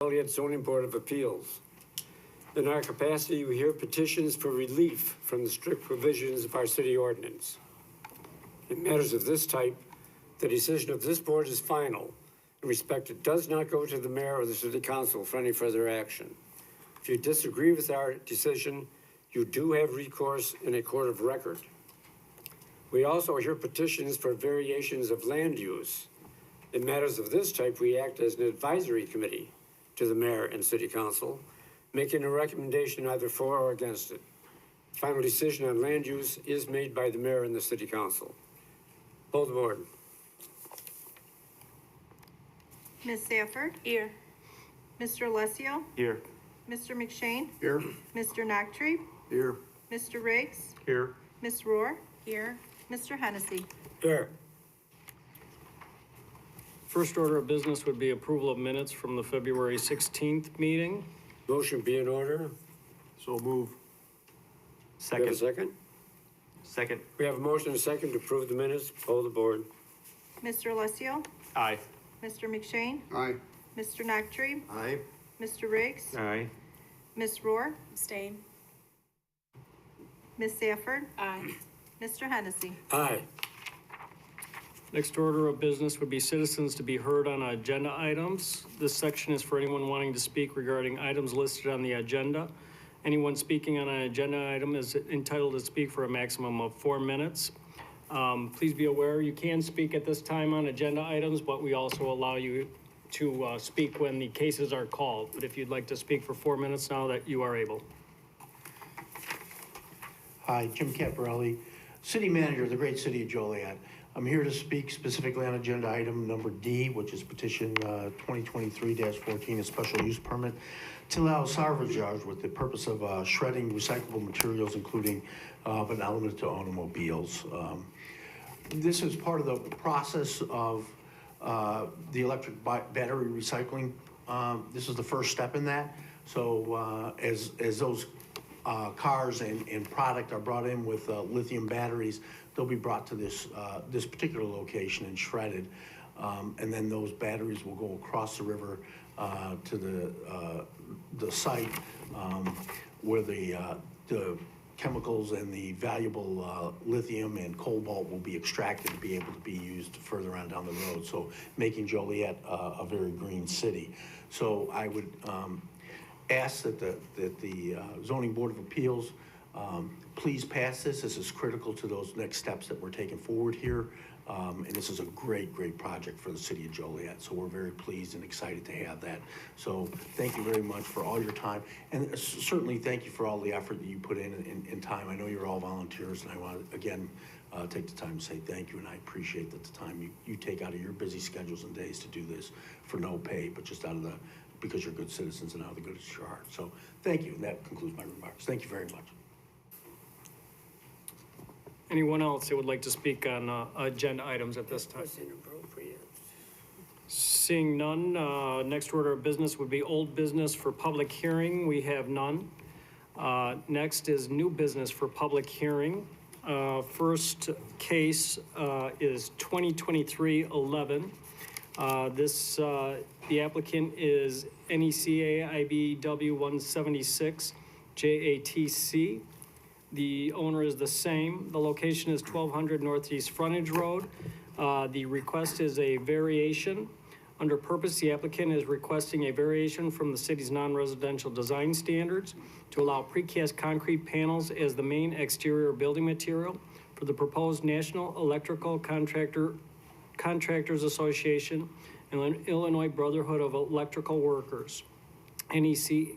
Joliet Zoning Board of Appeals. In our capacity, we hear petitions for relief from the strict provisions of our city ordinance. In matters of this type, the decision of this board is final. In respect, it does not go to the mayor or the city council for any further action. If you disagree with our decision, you do have recourse in a court of record. We also hear petitions for variations of land use. In matters of this type, we act as an advisory committee to the mayor and city council, making a recommendation either for or against it. Final decision on land use is made by the mayor and the city council. Hold the board. Ms. Safford? Here. Mr. Alessio? Here. Mr. McShane? Here. Mr. Noctree? Here. Mr. Riggs? Here. Ms. Rohr? Here. Mr. Hennessy? Here. First order of business would be approval of minutes from the February 16th meeting. Motion be in order. So move. We have a second? Second. We have a motion and a second to approve the minutes. Hold the board. Mr. Alessio? Aye. Mr. McShane? Aye. Mr. Noctree? Aye. Mr. Riggs? Aye. Ms. Rohr? Abstain. Ms. Safford? Aye. Mr. Hennessy? Aye. Next order of business would be citizens to be heard on agenda items. This section is for anyone wanting to speak regarding items listed on the agenda. Anyone speaking on an agenda item is entitled to speak for a maximum of 4 minutes. Please be aware you can speak at this time on agenda items, but we also allow you to speak when the cases are called. But if you'd like to speak for 4 minutes now, that you are able. Hi, Jim Caparelli, City Manager of the great city of Joliet. I'm here to speak specifically on agenda item number D, which is petition 2023-14, a special use permit to allow salvage yards with the purpose of shredding recyclable materials, including but not limited to automobiles. This is part of the process of the electric battery recycling. This is the first step in that. So as those cars and product are brought in with lithium batteries, they'll be brought to this particular location and shredded, and then those batteries will go across the river to the site where the chemicals and the valuable lithium and cobalt will be extracted to be able to be used further on down the road. So making Joliet a very green city. So I would ask that the Zoning Board of Appeals please pass this. This is critical to those next steps that we're taking forward here. And this is a great, great project for the city of Joliet. So we're very pleased and excited to have that. So thank you very much for all your time. And certainly thank you for all the effort that you put in time. I know you're all volunteers, and I want to, again, take the time to say thank you. And I appreciate that the time you take out of your busy schedules and days to do this for no pay, but just out of because you're good citizens and out of the goodness of your heart. So thank you. And that concludes my remarks. Thank you very much. Anyone else that would like to speak on agenda items at this time? That's inappropriate. Seeing none, next order of business would be old business for public hearing. We have none. Next is new business for public hearing. First case is 2023-11. The applicant is NECA IBW 176 JATC. The owner is the same. The location is 1200 Northeast Frontage Road. The request is a variation. Under purpose, the applicant is requesting a variation from the city's non-residential design standards to allow precast concrete panels as the main exterior building material for the proposed National Electrical Contractors Association and Illinois Brotherhood of Electrical Workers, NECA-IBEW.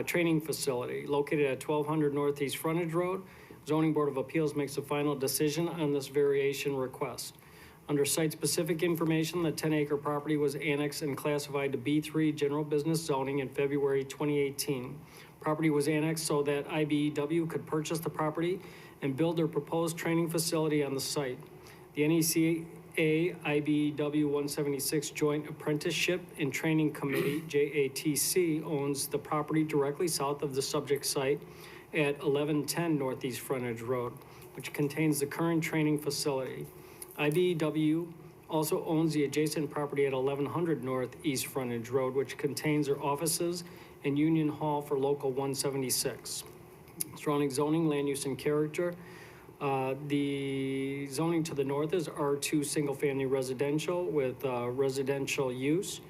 Training facility located at 1200 Northeast Frontage Road. Zoning Board of Appeals makes a final decision on this variation request. Under site-specific information, the 10-acre property was annexed and classified to B3 General Business Zoning in February 2018. Property was annexed so that IBEW could purchase the property and build their proposed training facility on the site. The NECA IBEW 176 Joint Apprenticeship and Training Committee, JATC, owns the property directly south of the subject site at 1110 Northeast Frontage Road, which contains the current training facility. IBEW also owns the adjacent property at 1100 North East Frontage Road, which contains their offices and Union Hall for Local 176. Surrounding zoning, land use, and character. The zoning to the north is R2 single-family residential with residential use.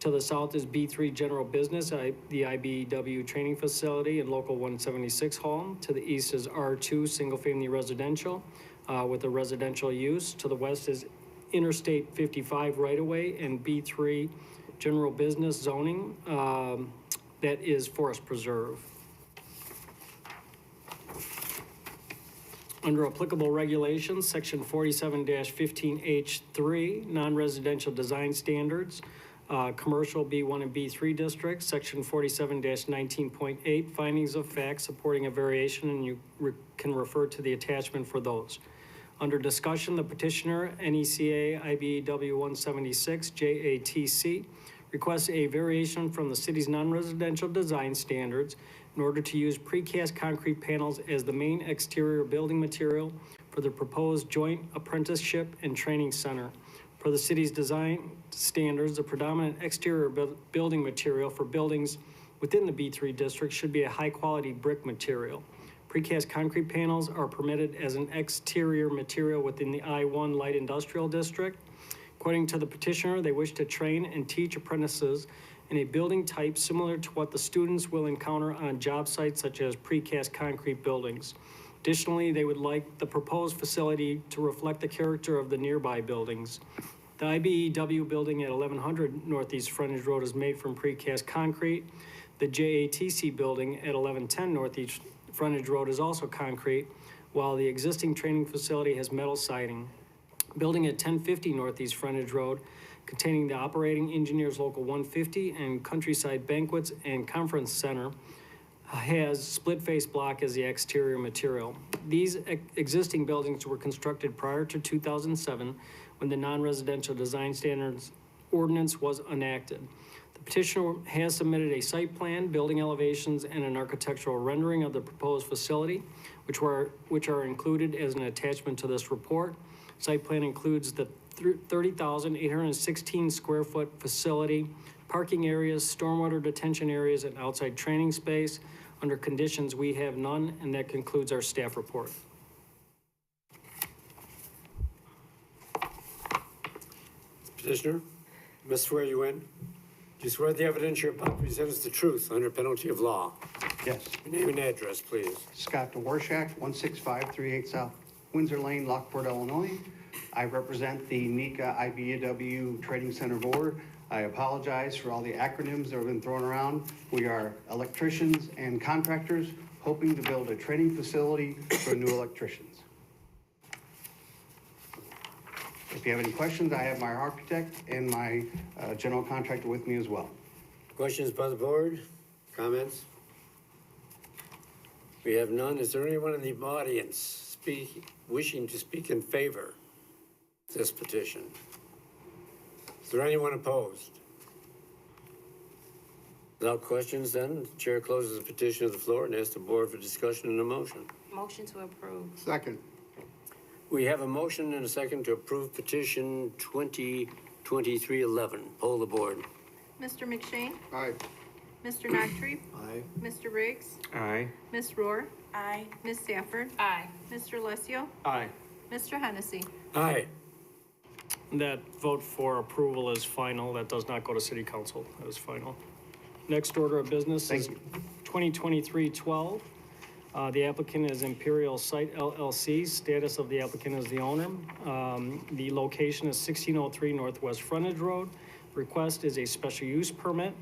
To the south is B3 general business, the IBEW training facility and Local 176 hall. To the east is R2 single-family residential with a residential use. To the west is Interstate 55 right-of-way and B3 general business zoning that is forest preserve. Under applicable regulations, section 47-15H3, non-residential design standards, commercial B1 and B3 districts, section 47-19.8, findings of fact supporting a variation, and you can refer to the attachment for those. Under discussion, the petitioner, NECA IBEW 176 JATC, requests a variation from the city's non-residential design standards in order to use precast concrete panels as the main exterior building material for the proposed joint apprenticeship and training center. Per the city's design standards, the predominant exterior building material for buildings within the B3 district should be a high-quality brick material. Precast concrete panels are permitted as an exterior material within the I-1 light industrial district. According to the petitioner, they wish to train and teach apprentices in a building type similar to what the students will encounter on job sites such as precast concrete buildings. Additionally, they would like the proposed facility to reflect the character of the nearby buildings. The IBEW building at 1100 Northeast Frontage Road is made from precast concrete. The JATC building at 1110 Northeast Frontage Road is also concrete, while the existing training facility has metal siding. Building at 1050 Northeast Frontage Road, containing the operating engineers Local 150 and Countryside Banquets and Conference Center, has split-face block as the exterior material. These existing buildings were constructed prior to 2007 when the non-residential design standards ordinance was enacted. The petitioner has submitted a site plan, building elevations, and an architectural rendering of the proposed facility, which are included as an attachment to this report. Site plan includes the 30,816 square foot facility, parking areas, stormwater detention areas, and outside training space. Under conditions, we have none, and that concludes our staff report. Petitioner, must swear you in? Do you swear the evidence you're about to present is the truth under penalty of law? Yes. Your name and address, please. Scott DeWarshak, 16538 South Windsor Lane, Lockport, Illinois. I represent the NECA IBEW Trading Center Board. I apologize for all the acronyms that have been thrown around. We are electricians and contractors hoping to build a training facility for new electricians. If you have any questions, I have my architect and my general contractor with me as well. Questions by the board? Comments? We have none. Is there anyone in the audience wishing to speak in favor of this petition? Is there anyone opposed? Without questions, then, the chair closes the petition to the floor and asks the board for discussion and a motion. Motion to approve. Second. We have a motion and a second to approve petition 2023-11. Poll the board. Mr. McShane? Aye. Mr. Noctree? Aye. Mr. Riggs? Aye. Ms. Rohr? Aye. Ms. Safford? Aye. Mr. Alessio? Aye. Mr. Hennessy? Aye. That vote for approval is final. That does not go to city council. That is final. Next order of business is 2023-12. The applicant is Imperial Site LLC. Status of the applicant is the owner. The location is 1603 Northwest Frontage Road. Request is a special use permit.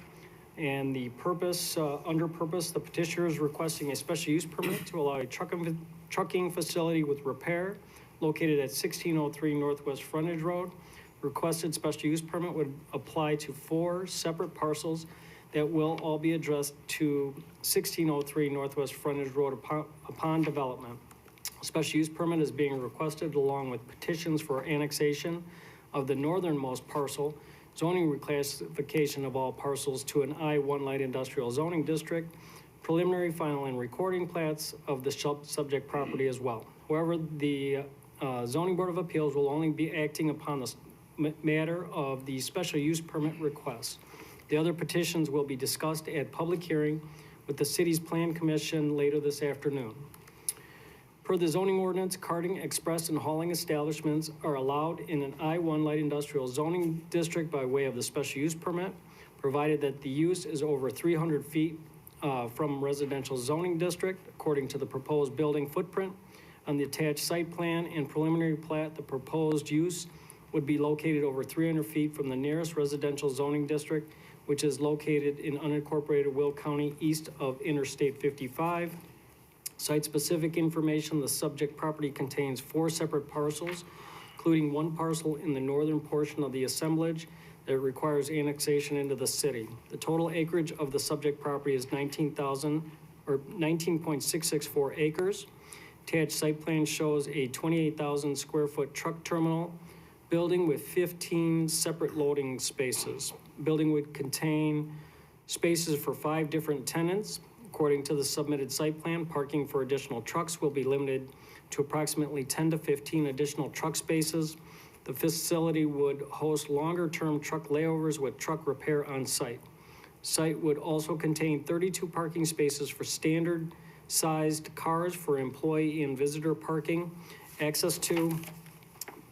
And the purpose, under purpose, the petitioner is requesting a special use permit to allow a trucking facility with repair located at 1603 Northwest Frontage Road. Requested special use permit would apply to 4 separate parcels that will all be addressed to 1603 Northwest Frontage Road upon development. A special use permit is being requested along with petitions for annexation of the northernmost parcel, zoning reclassification of all parcels to an I-1 light industrial zoning district, preliminary, final, and recording plats of the subject property as well. However, the zoning board of appeals will only be acting upon the matter of the special use permit request. The other petitions will be discussed at public hearing with the city's plan commission later this afternoon. Per the zoning ordinance, carting, express, and hauling establishments are allowed in an I-1 light industrial zoning district by way of the special use permit, provided that the use is over 300 feet from residential zoning district, according to the proposed building footprint. On the attached site plan and preliminary plat, the proposed use would be located over 300 feet from the nearest residential zoning district, which is located in unincorporated Will County east of Interstate 55. Site-specific information: the subject property contains 4 separate parcels, including 1 parcel in the northern portion of the assemblage that requires annexation into the city. The total acreage of the subject property is 19.664 acres. Attached site plan shows a 28,000 square foot truck terminal building with 15 separate loading spaces. Building would contain spaces for 5 different tenants. According to the submitted site plan, parking for additional trucks will be limited to approximately 10 to 15 additional truck spaces. The facility would host longer-term truck layovers with truck repair on site. Site would also contain 32 parking spaces for standard-sized cars for employee and visitor parking. Access to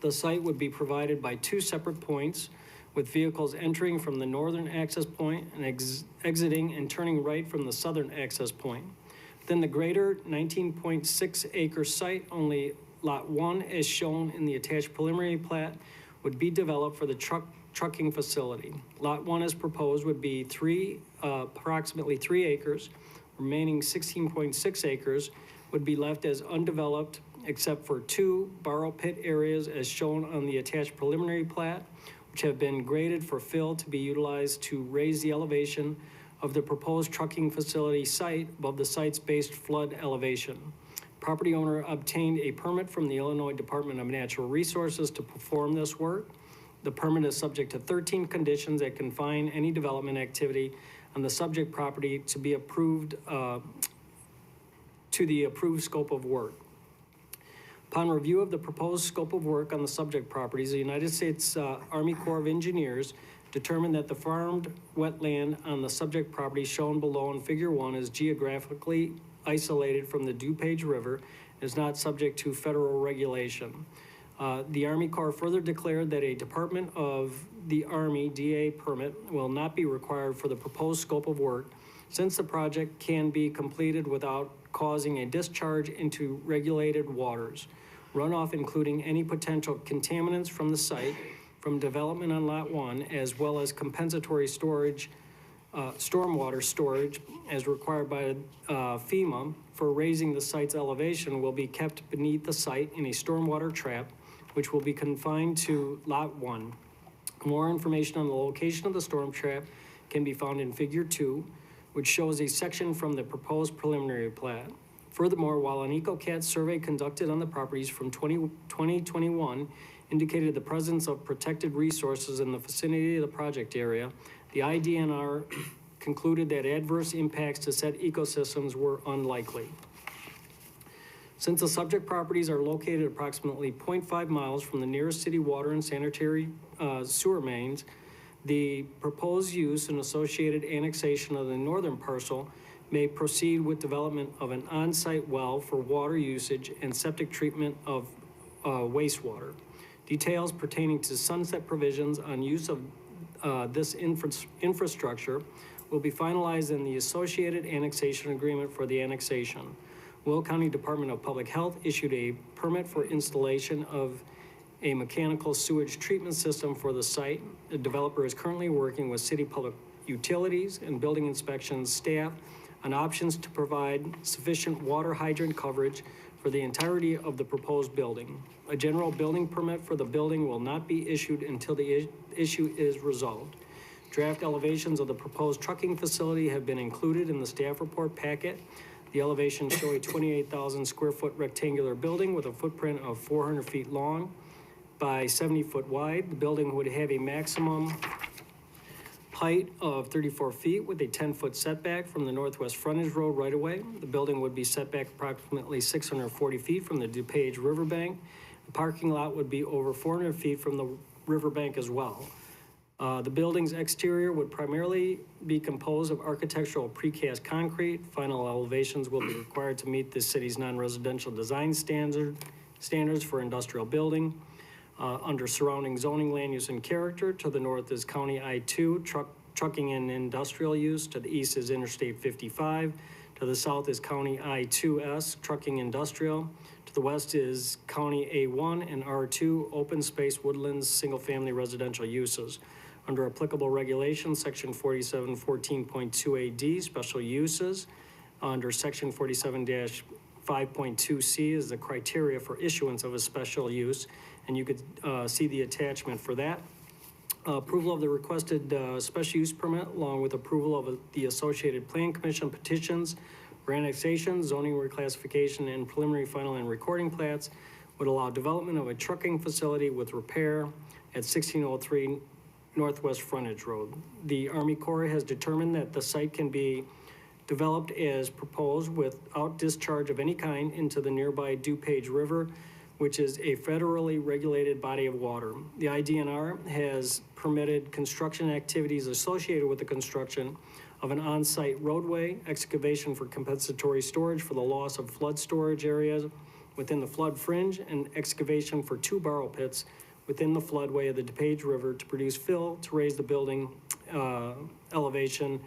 the site would be provided by 2 separate points, with vehicles entering from the northern access point and exiting and turning right from the southern access point. Then the greater 19.6 acre site, only Lot 1, as shown in the attached preliminary plat, would be developed for the trucking facility. Lot 1, as proposed, would be approximately 3 acres. Remaining 16.6 acres would be left as undeveloped, except for 2 borrow pit areas as shown on the attached preliminary plat, which have been graded for fill to be utilized to raise the elevation of the proposed trucking facility site above the site's based flood elevation. Property owner obtained a permit from the Illinois Department of Natural Resources to perform this work. The permit is subject to 13 conditions that confine any development activity on the subject property to be approved to the approved scope of work. Upon review of the proposed scope of work on the subject properties, the United States Army Corps of Engineers determined that the farmed wetland on the subject property shown below in Figure 1 is geographically isolated from the DuPage River and is not subject to federal regulation. The Army Corps further declared that a Department of the Army DA permit will not be required for the proposed scope of work, since the project can be completed without causing a discharge into regulated waters. Runoff, including any potential contaminants from the site from development on Lot 1, as well as compensatory storage, stormwater storage as required by FEMA for raising the site's elevation, will be kept beneath the site in a stormwater trap, which will be confined to Lot 1. More information on the location of the storm trap can be found in Figure 2, which shows a section from the proposed preliminary plat. Furthermore, while an EcoCat survey conducted on the properties from 2021 indicated the presence of protected resources in the vicinity of the project area, the IDNR concluded that adverse impacts to said ecosystems were unlikely. Since the subject properties are located approximately 0.5 miles from the nearest city water and sanitary sewer mains, the proposed use and associated annexation of the northern parcel may proceed with development of an on-site well for water usage and septic treatment of wastewater. Details pertaining to sunset provisions on use of this infrastructure will be finalized in the associated annexation agreement for the annexation. Will County Department of Public Health issued a permit for installation of a mechanical sewage treatment system for the site. The developer is currently working with city public utilities and building inspections staff on options to provide sufficient water hydrant coverage for the entirety of the proposed building. A general building permit for the building will not be issued until the issue is resolved. Draft elevations of the proposed trucking facility have been included in the staff report packet. The elevations show a 28,000 square foot rectangular building with a footprint of 400 feet long by 70 foot wide. The building would have a maximum height of 34 feet with a 10-foot setback from the northwest frontage road right-of-way. The building would be set back approximately 640 feet from the DuPage riverbank. The parking lot would be over 400 feet from the riverbank as well. The building's exterior would primarily be composed of architectural precast concrete. Final elevations will be required to meet the city's non-residential design standards for industrial building. Under surrounding zoning, land use, and character, to the north is County I-2, trucking and industrial use. To the east is Interstate 55. To the south is County I-2S, trucking industrial. To the west is County A1 and R2, open space woodlands, single-family residential uses. Under applicable regulations, Section 4714.2AD, special uses. Under Section 47-5.2C is the criteria for issuance of a special use, and you could see the attachment for that. Approval of the requested special use permit, along with approval of the associated plan commission petitions for annexation, zoning reclassification, and preliminary final and recording plats, would allow development of a trucking facility with repair at 1603 Northwest Frontage Road. The Army Corps has determined that the site can be developed as proposed without discharge of any kind into the nearby DuPage River, which is a federally regulated body of water. The IDNR has permitted construction activities associated with the construction of an on-site roadway, excavation for compensatory storage for the loss of flood storage areas within the flood fringe, and excavation for 2 borrow pits within the floodway of the DuPage River to produce fill to raise the building elevation,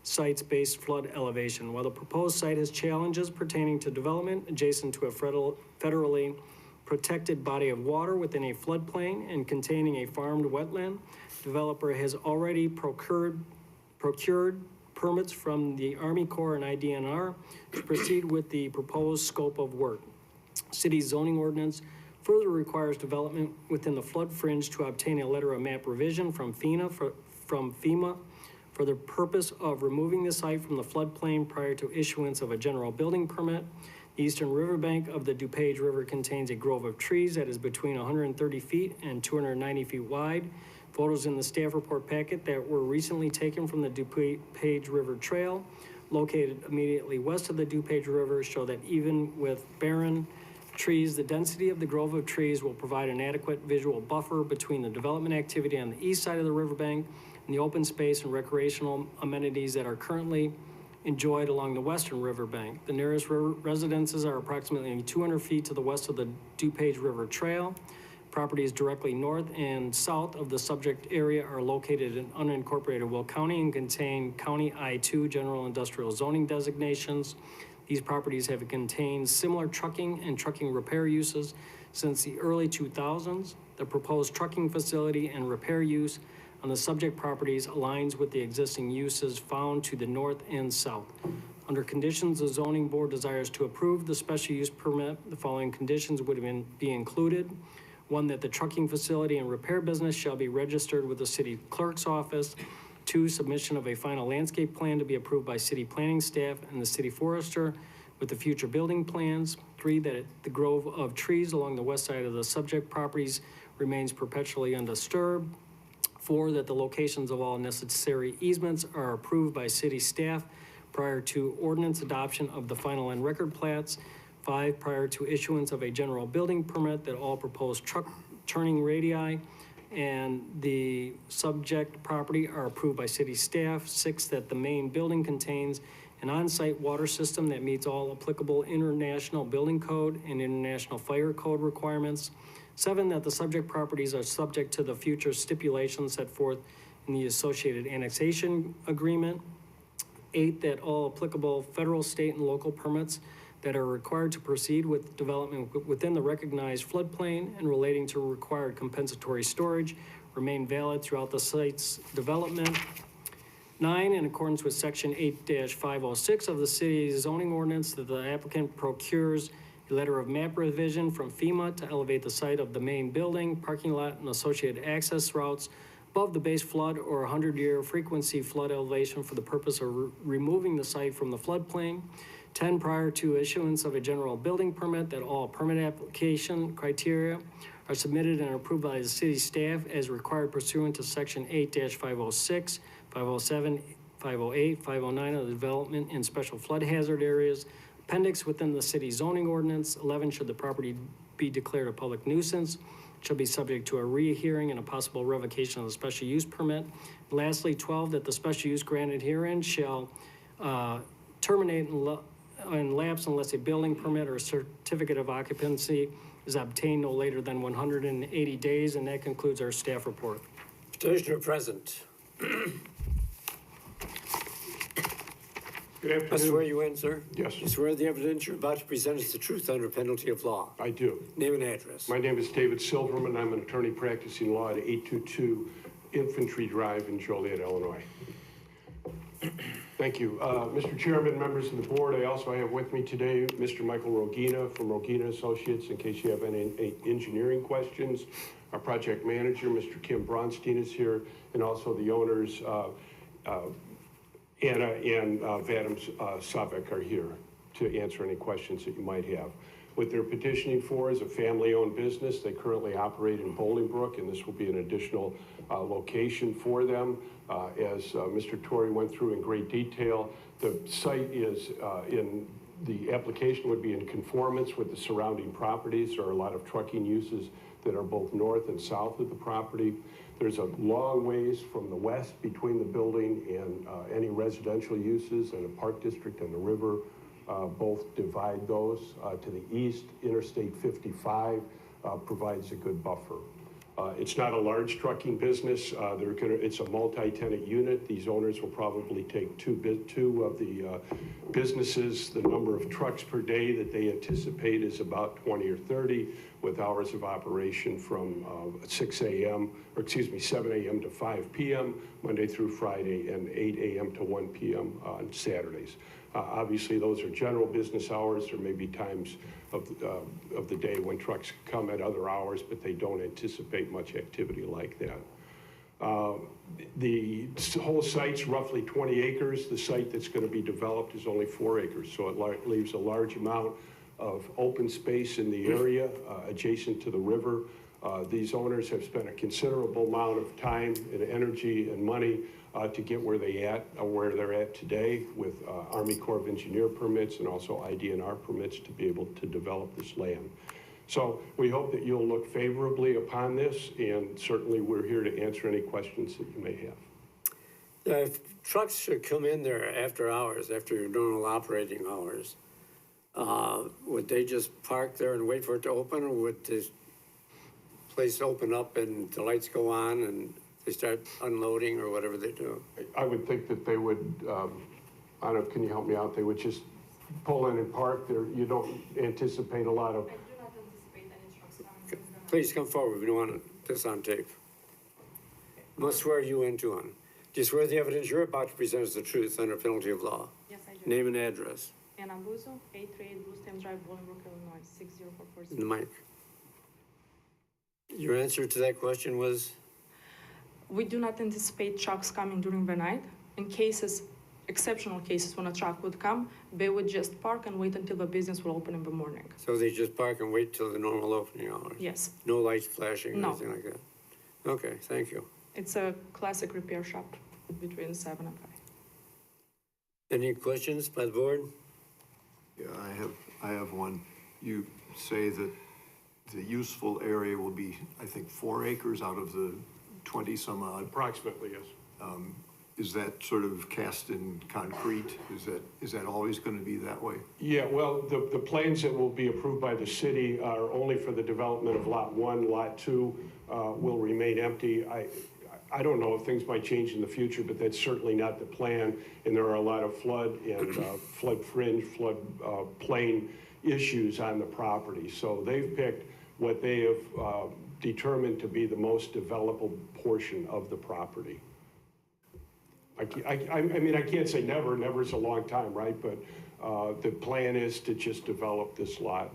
site's base flood elevation. While the proposed site has challenges pertaining to development adjacent to a federally protected body of water within a floodplain and containing a farmed wetland, developer has already procured permits from the Army Corps and IDNR to proceed with the proposed scope of work. City zoning ordinance further requires development within the flood fringe to obtain a letter of map revision from FEMA for the purpose of removing the site from the floodplain prior to issuance of a general building permit. The eastern riverbank of the DuPage River contains a grove of trees that is between 130 feet and 290 feet wide. Photos in the staff report packet that were recently taken from the DuPage River Trail, located immediately west of the DuPage River, show that even with barren trees, the density of the grove of trees will provide an adequate visual buffer between the development activity on the east side of the riverbank and the open space and recreational amenities that are currently enjoyed along the western riverbank. The nearest residences are approximately 200 feet to the west of the DuPage River Trail. Properties directly north and south of the subject area are located in unincorporated Will County and contain County I-2 general industrial zoning designations. These properties have contained similar trucking and trucking repair uses since the early 2000s. The proposed trucking facility and repair use on the subject properties aligns with the existing uses found to the north and south. Under conditions the zoning board desires to approve the special use permit, the following conditions would be included. 1, that the trucking facility and repair business shall be registered with the city clerk's office. 2, submission of a final landscape plan to be approved by city planning staff and the city forester with the future building plans. 3, that the grove of trees along the west side of the subject properties remains perpetually undisturbed. 4, that the locations of all necessary easements are approved by city staff prior to ordinance adoption of the final and record plats. 5, prior to issuance of a general building permit, that all proposed truck turning radii and the subject property are approved by city staff. 6, that the main building contains an on-site water system that meets all applicable international building code and international fire code requirements. 7, that the subject properties are subject to the future stipulations set forth in the associated annexation agreement. 8, that all applicable federal, state, and local permits that are required to proceed with development within the recognized floodplain and relating to required compensatory storage remain valid throughout the site's development. 9, in accordance with section 8-506 of the city's zoning ordinance, that the applicant procures a letter of map revision from FEMA to elevate the site of the main building, parking lot, and associated access routes above the base flood or 100-year frequency flood elevation for the purpose of removing the site from the floodplain. 10, prior to issuance of a general building permit, that all permit application criteria are submitted and approved by the city staff as required pursuant to section 8-506, 507, 508, 509 of the development in special flood hazard areas appendix within the city zoning ordinance. 11, should the property be declared a public nuisance shall be subject to a rehearing and a possible revocation of the special use permit. Lastly, 12, that the special use granted herein shall terminate and lapse unless a building permit or certificate of occupancy is obtained no later than 180 days, and that concludes our staff report. Petitioner present. Good I swear afternoon. you in, sir? Yes. You swear the evidence you're about to present is the truth under penalty of law. I do. Name and address. My name is David Silverman. I'm an attorney practicing law at 822 Infantry Drive in Joliet, Illinois. Thank you. Mr. Chairman, members of the board, I also have with me today Mr. Michael Rogina from Rogina Associates, in case you have any engineering questions. Our project manager, Mr. Kim Bronstein, is here, and also the owners, Anna and Vadim Savik are here to answer any questions that you might have. What they're petitioning for is a family-owned business. They currently operate in Bolingbrook, and this will be an additional location for them. As Mr. Torrey went through in great detail, the site is the application would be in conformance with the surrounding properties. There are a lot of trucking uses that are both north and south of the property. There's a long ways from the west between the building and any residential uses, and a park district and the river both divide those. To the east, Interstate 55 provides a good buffer. It's not a large trucking business. It's a multi-tenant unit. These owners will probably take two of the businesses. The number of trucks per day that they anticipate is about 20 or 30, with hours of operation from 7 a.m. to 5 p.m. Monday through Friday, and 8 a.m. to 1 p.m. on Saturdays. Obviously, those are general business hours. There may be times of the day when trucks come at other hours, but they don't anticipate much activity like that. The whole site's roughly 20 acres. The site that's going to be developed is only 4 acres, so it leaves a large amount of open space in the area adjacent to the river. These owners have spent a considerable amount of time and energy and money to get where they're at today, with Army Corps of Engineer permits and also IDNR permits to be able to develop this land. So we hope that you'll look favorably upon this, and certainly we're here to answer any questions that you may have. Yeah, if trucks should come in there after hours, after your normal operating hours, would they just park there and wait for it to open, or would this place open up and the lights go on and they start unloading or whatever they do? I would think that they would, I don't know, can you help me out? They would just pull in and park there. You don't anticipate a lot of... I do not anticipate any trucks coming since the night. Please come forward. We don't want this on tape. Must swear you in too. Do you swear the evidence you're about to present is the truth under penalty of law? Yes, I do. Name and address. Anna Buzo, 838 Blue Stem Drive, Bolingbrook, Illinois, 60440. In the mic. Your answer to that question was? We do not anticipate trucks coming during the night. In cases, exceptional cases, when a truck would come, they would just park and wait until the business will open in the morning. So they just park and wait till the normal opening hours? Yes, No lights flashing or No. anything like that? Okay, thank you. it's a classic repair shop between 7 and 5. Any questions by the board? Yeah, I have one. You say that the useful area will be, I think, 4 acres out of the 20 some odd. Approximately, yes. Is that sort of cast in concrete? Is that always going to be that way? Yeah, well, the plans that will be approved by the city are only for the development of Lot 1. Lot 2 will remain empty. I don't know if things might change in the future, but that's certainly not the plan. And there are a lot of flood and flood fringe, flood plain issues on the property. So they've picked what they have determined to be the most developable portion of the property. I mean, I can't say never. Never's a long time, right? But the plan is to just develop this lot.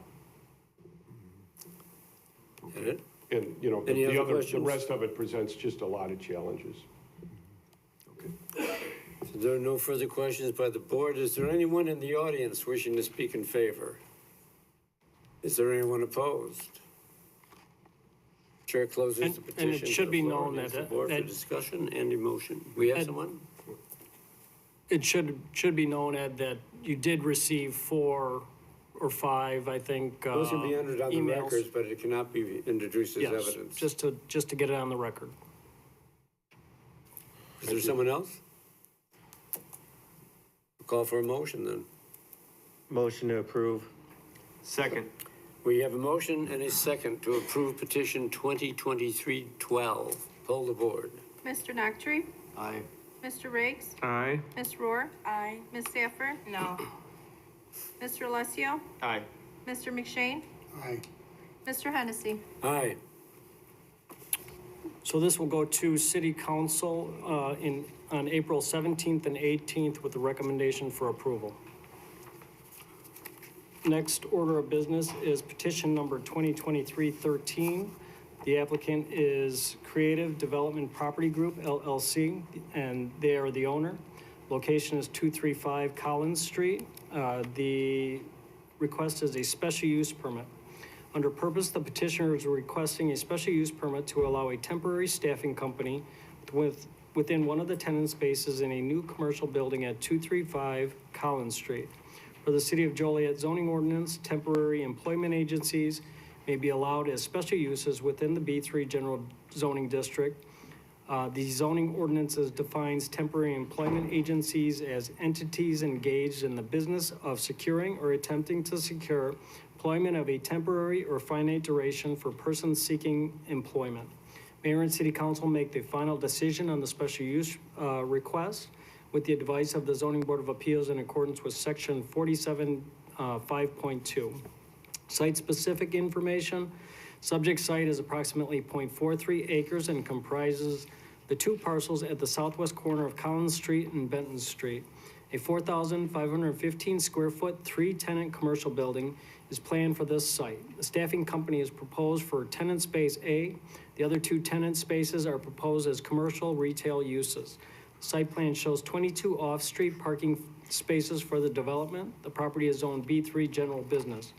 Get it? And, you know, Any other the questions? rest of it presents just a lot of challenges. So there are no further questions by the board. Is there anyone in the audience wishing to speak in favor? Is there anyone opposed? Chair closes the And petition. it should to be the floor. known Leaves the that- board for that- discussion and emotion. We have Ed- someone? It should be known, Ed, that you did receive 4 or 5, I think. Those can be entered on the emails. records, but it cannot be introduced as Yes, evidence. just to get it on the record. Is there someone else? Call for a motion then. Motion to approve. Second. We have a motion and a second to approve petition 2023-12. Poll the board. Mr. Nockery? Aye. Mr. Riggs? Aye. Ms. Rohr? Aye. Ms. Safford? No. Mr. Alessio? Aye. Mr. McShane? Aye. Mr. Hennessy? Aye. So this will go to City Council on April 17th and 18th with the recommendation for approval. Next order of business is petition number 2023-13. The applicant is Creative Development Property Group, LLC, and they are the owner. Location is 235 Collins Street. The request is a special use permit. Under purpose, the petitioner is requesting a special use permit to allow a temporary staffing company within one of the tenant spaces in a new commercial building at 235 Collins Street. For the City of Joliet zoning ordinance, temporary employment agencies may be allowed as special uses within the B3 general zoning district. The zoning ordinances defines temporary employment agencies as entities engaged in the business of securing or attempting to secure employment of a temporary or finite duration for persons seeking employment. Mayor and City Council make the final decision on the special use request with the advice of the Zoning Board of Appeals in accordance with Section 47(5.2). Site-specific information. Subject site is approximately 0.43 acres and comprises the two parcels at the southwest corner of Collins Street and Benton Street. A 4,515 square foot, 3-tenant commercial building is planned for this site. The staffing company is proposed for tenant space A. The other 2 tenant spaces are proposed as commercial retail uses. The site plan shows 22 off-street parking spaces for the development. The property is zoned B3 general business.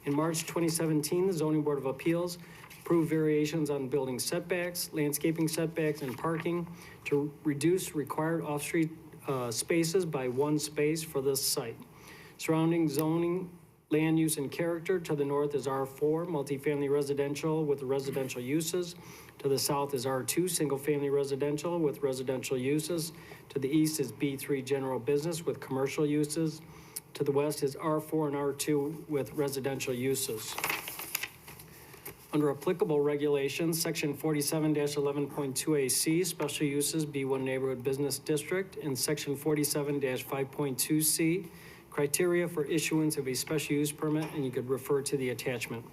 In March 2017, the Zoning Board of Appeals approved variations on building setbacks, landscaping setbacks, and parking to reduce required off-street spaces by 1 space for this site. Surrounding zoning, land use, and character, to the north is R4, multifamily residential with residential uses. To the south is R2, single-family residential with residential uses. To the east is B3 general business with commercial uses. To the west is R4 and R2 with residential uses. Under applicable regulations, Section 47-11.2AC, Special Uses, B1 Neighborhood Business District, and Section 47-5.2C, criteria for issuance of a special use permit, and you could refer to the attachment.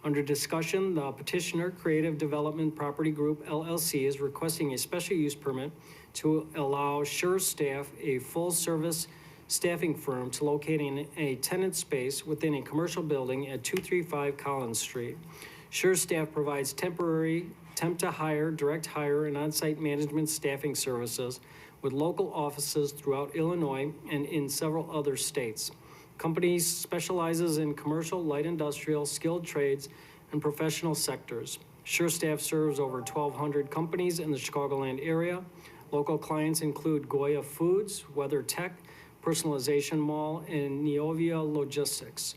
Under discussion, the petitioner, Creative Development Property Group, LLC, is requesting a special use permit to allow Sure Staff, a full-service staffing firm, to locate in a tenant space within a commercial building at 235 Collins Street. Sure Staff provides temporary, temp to hire, direct hire, and on-site management staffing services with local offices throughout Illinois and in several other states. Company specializes in commercial, light industrial, skilled trades, and professional sectors. Sure Staff serves over 1,200 companies in the Chicagoland area. Local clients include Goya Foods, Weather Tech, Personalization Mall, and Neovia Logistics.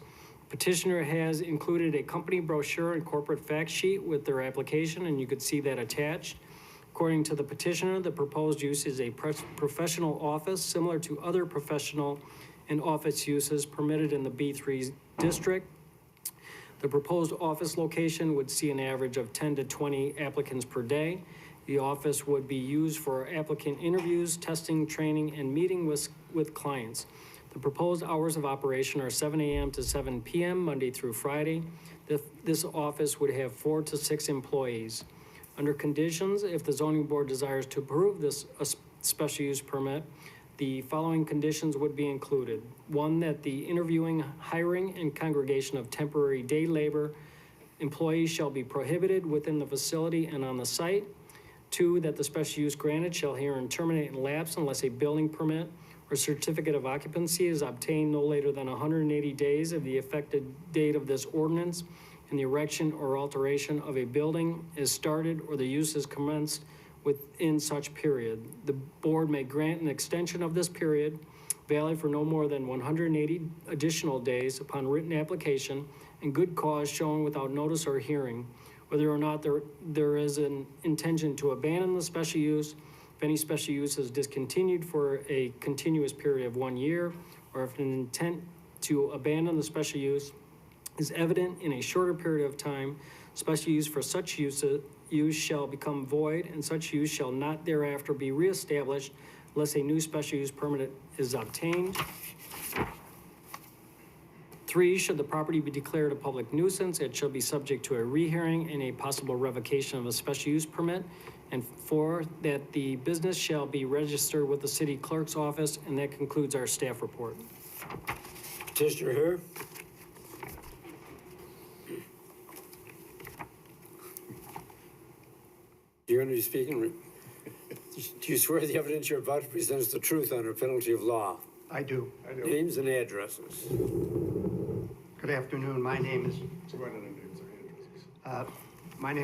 Petitioner has included a company brochure and corporate fact sheet with their application, and you could see that attached. According to the petitioner, the proposed use is a professional office similar to other professional and office uses permitted in the B3 district. The proposed office location would see an average of 10 to 20 applicants per day. The office would be used for applicant interviews, testing, training, and meeting with clients. The proposed hours of operation are 7 a.m. to 7 p.m. Monday through Friday. This office would have 4 to 6 employees. Under conditions, if the zoning board desires to approve this special use permit, the following conditions would be included. 1, that the interviewing, hiring, and congregation of temporary day labor employees shall be prohibited within the facility and on the site. 2, that the special use granted shall herein terminate and lapse unless a building permit or certificate of occupancy is obtained no later than 180 days of the effective date of this ordinance, and the erection or alteration of a building is started or the use is commenced within such period. The board may grant an extension of this period valid for no more than 180 additional days upon written application and good cause shown without notice or hearing, whether or not there is an intention to abandon the special use, if any special use is discontinued for a continuous period of 1 year, or if an intent to abandon the special use is evident in a shorter period of time, special use for such use shall become void, and such use shall not thereafter be reestablished unless a new special use permit is obtained. 3, should the property be declared a public nuisance, it shall be subject to a rehearing and a possible revocation of a special use permit. And 4, that the business shall be registered with the city clerk's office, and that concludes our staff report. Petitioner here. You're going to be speaking. Do you swear the evidence you're about to present is the truth under penalty of law? I do. Names and addresses. Good afternoon. My name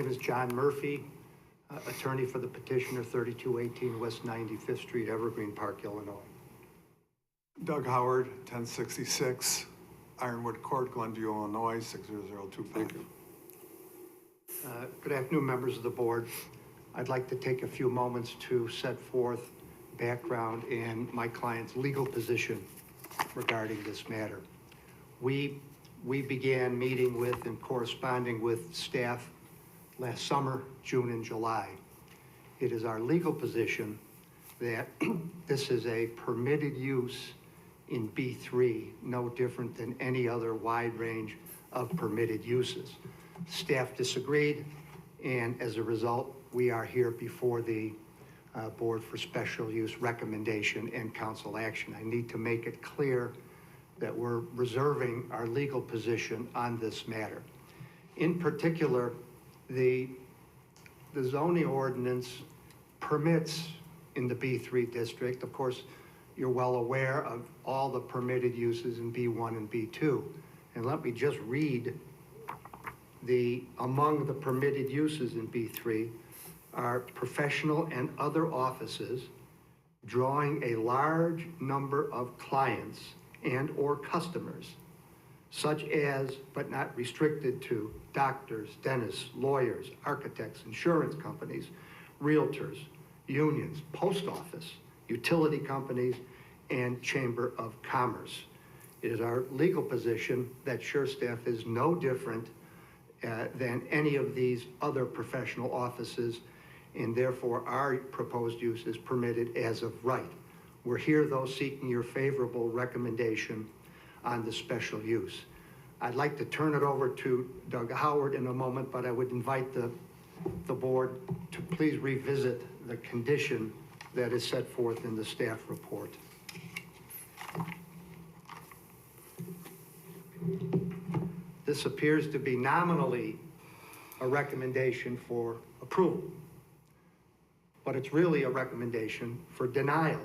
is John Murphy, attorney for the petitioner, 3218 West 95th Street, Evergreen Park, Illinois. Doug Howard, 1066 Ironwood Court, Glenview, Illinois, 60025. Thank you. Good afternoon, members of the board. I'd like to take a few moments to set forth background and my client's legal position regarding this matter. We began meeting with and corresponding with staff last summer, June and July. It is our legal position that this is a permitted use in B3, no different than any other wide range of permitted uses. Staff disagreed, and as a result, we are here before the Board for Special Use recommendation and council action. I need to make it clear that we're reserving our legal position on this matter. In particular, the zoning ordinance permits in the B3 district. Of course, you're well aware of all the permitted uses in B1 and B2. And let me just read among the permitted uses in B3 are professional and other offices drawing a large number of clients and or customers, such as, but not restricted to, doctors, dentists, lawyers, architects, insurance companies, realtors, unions, post office, utility companies, and Chamber of Commerce. It is our legal position that SureStaff is no different than any of these other professional offices, and therefore our proposed use is permitted as of right. We're here, though, seeking your favorable recommendation on the special use. I'd like to turn it over to Doug Howard in a moment, but I would invite the board to please revisit the condition that is set forth in the staff report. This appears to be nominally a recommendation for approval, but it's really a recommendation for denial,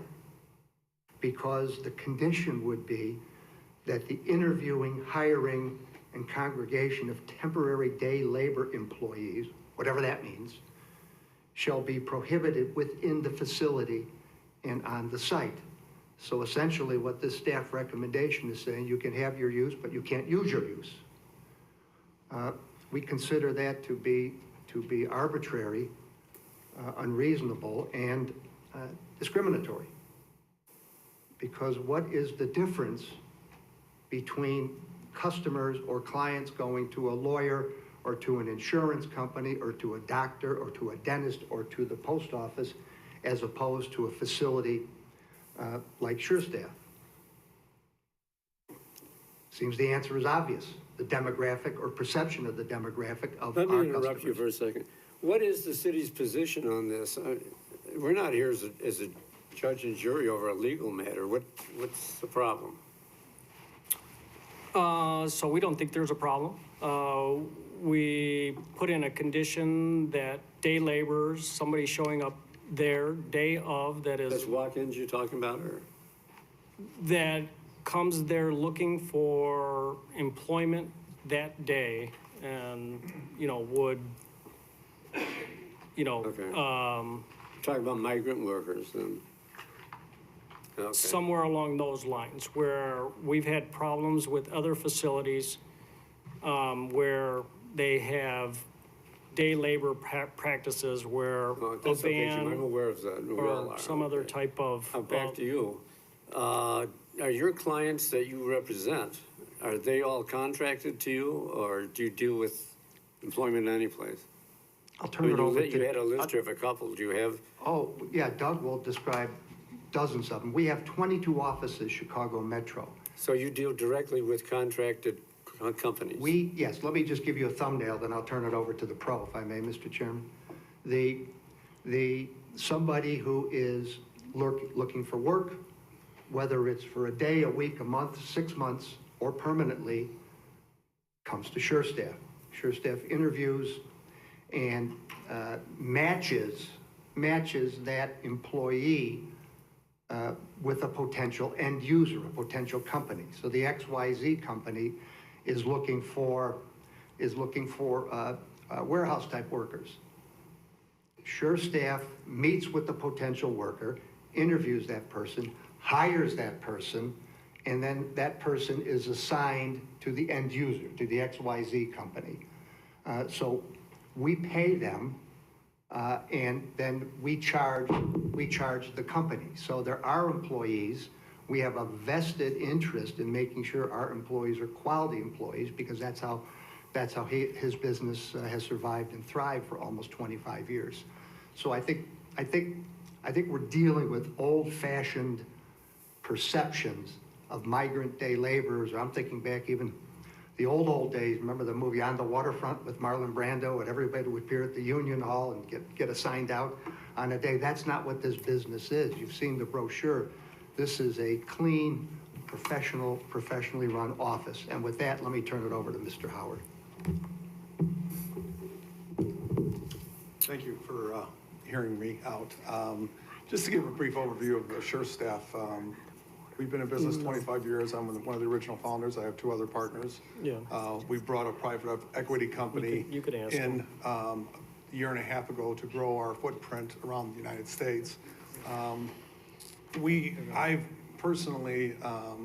because the condition would be that the interviewing, hiring, and congregation of temporary day labor employees, whatever that means, shall be prohibited within the facility and on the site. So essentially what this staff recommendation is saying, you can have your use, but you can't use your use. We consider that to be arbitrary, unreasonable, and discriminatory. Because what is the difference between customers or clients going to a lawyer or to an insurance company or to a doctor or to a dentist or to the post office as opposed to a facility like SureStaff? Seems the answer is obvious. The demographic or perception of the demographic of our customers. Let me interrupt you for a second. What is the city's position on this? We're not here as a judge and jury over a legal matter. What's the problem? So we don't think there's a problem. We put in a condition that day laborers, somebody showing up there day of, that is. That's walk-ins you're talking about, or? That comes there looking for employment that day and, would, Okay. Talking about migrant workers then. Okay. somewhere along those lines, where we've had problems with other facilities, where they have day labor practices where Well, a that's okay, Jim, I'm van aware of that. We all or are, some other okay. type of. Now, back to you. Are your clients that you represent, are they all contracted to you, or do you deal with employment in any place? I'll turn it over You to. had a list of a couple, do you have? Oh, yeah, Doug will describe dozens of them. We have 22 offices, Chicago Metro. So you deal directly with contracted companies? Yes, let me just give you a thumbnail, then I'll turn it over to the pro, if I may, Mr. Chairman. Somebody who is looking for work, whether it's for a day, a week, a month, 6 months, or permanently, comes to SureStaff. SureStaff interviews and matches that employee with a potential end user, a potential company. So the XYZ company is looking for warehouse type workers. SureStaff meets with the potential worker, interviews that person, hires that person, and then that person is assigned to the end user, to the XYZ company. So we pay them, and then we charge the company. So they're our employees. We have a vested interest in making sure our employees are quality employees, because that's how his business has survived and thrived for almost 25 years. So I think we're dealing with old-fashioned perceptions of migrant day laborers. I'm thinking back even the old days. Remember the movie On the Waterfront with Marlon Brando, and everybody would appear at the Union Hall and get assigned out on a day. That's not what this business is. You've seen the brochure. This is a clean, professionally run office. And with that, let me turn it over to Mr. Howard. Thank you for hearing me out. Just to give a brief overview of SureStaff, we've been in business 25 years. I'm one of the original founders. I have two other partners. Yeah. We brought a private equity company You could ask in a year and a half ago to grow our footprint around the United States. I've personally,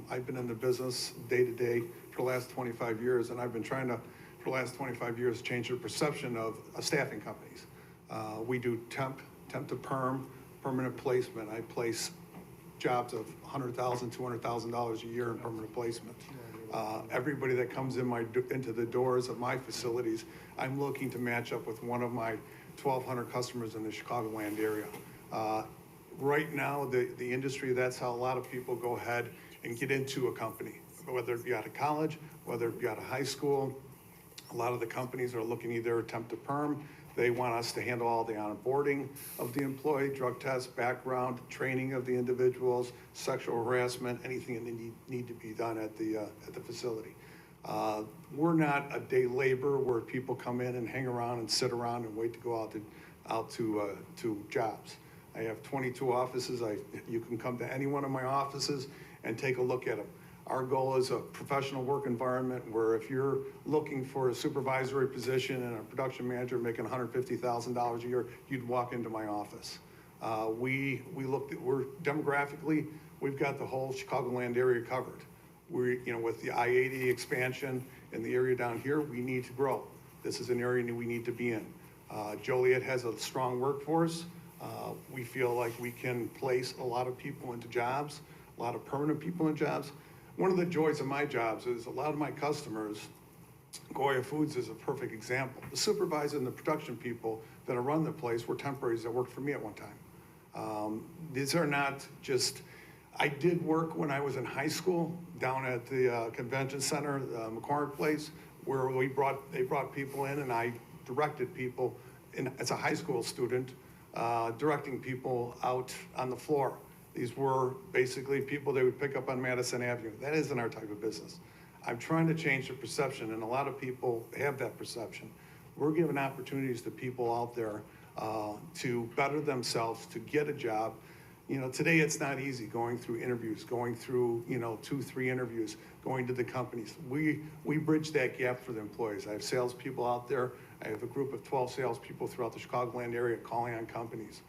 I've been in the business day to day for the last 25 years, and I've been trying to, for the last 25 years, change the perception of staffing companies. We do temp to perm, permanent placement. I place jobs of $100,000, $200,000 a year in permanent placement. Everybody that comes into the doors of my facilities, I'm looking to match up with one of my 1,200 customers in the Chicagoland area. Right now, the industry, that's how a lot of people go ahead and get into a company, whether it be out of college, whether it be out of high school. A lot of the companies are looking either attempt to perm. They want us to handle all the onboarding of the employee, drug test, background, training of the individuals, sexual harassment, anything that need to be done at the facility. We're not a day labor where people come in and hang around and sit around and wait to go out to jobs. I have 22 offices. You can come to any one of my offices and take a look at them. Our goal is a professional work environment where if you're looking for a supervisory position and a production manager making $150,000 a year, you'd walk into my office. We're demographically, we've got the whole Chicagoland area covered. With the I-80 expansion in the area down here, we need to grow. This is an area we need to be in. Joliet has a strong workforce. We feel like we can place a lot of people into jobs, a lot of permanent people in jobs. One of the joys of my jobs is a lot of my customers, Goya Foods is a perfect example. The supervisor and the production people that run the place were temporaries that worked for me at one time. These are not just, I did work when I was in high school down at the convention center, McCormick Place, where they brought people in and I directed people as a high school student, directing people out on the floor. These were basically people they would pick up on Madison Avenue. That isn't our type of business. I'm trying to change the perception, and a lot of people have that perception. We're giving opportunities to people out there to better themselves, to get a job. Today it's not easy going through interviews, going through, 2-3 interviews, going to the companies. We bridge that gap for the employees. I have salespeople out there. I have a group of 12 salespeople throughout the Chicagoland area calling on companies.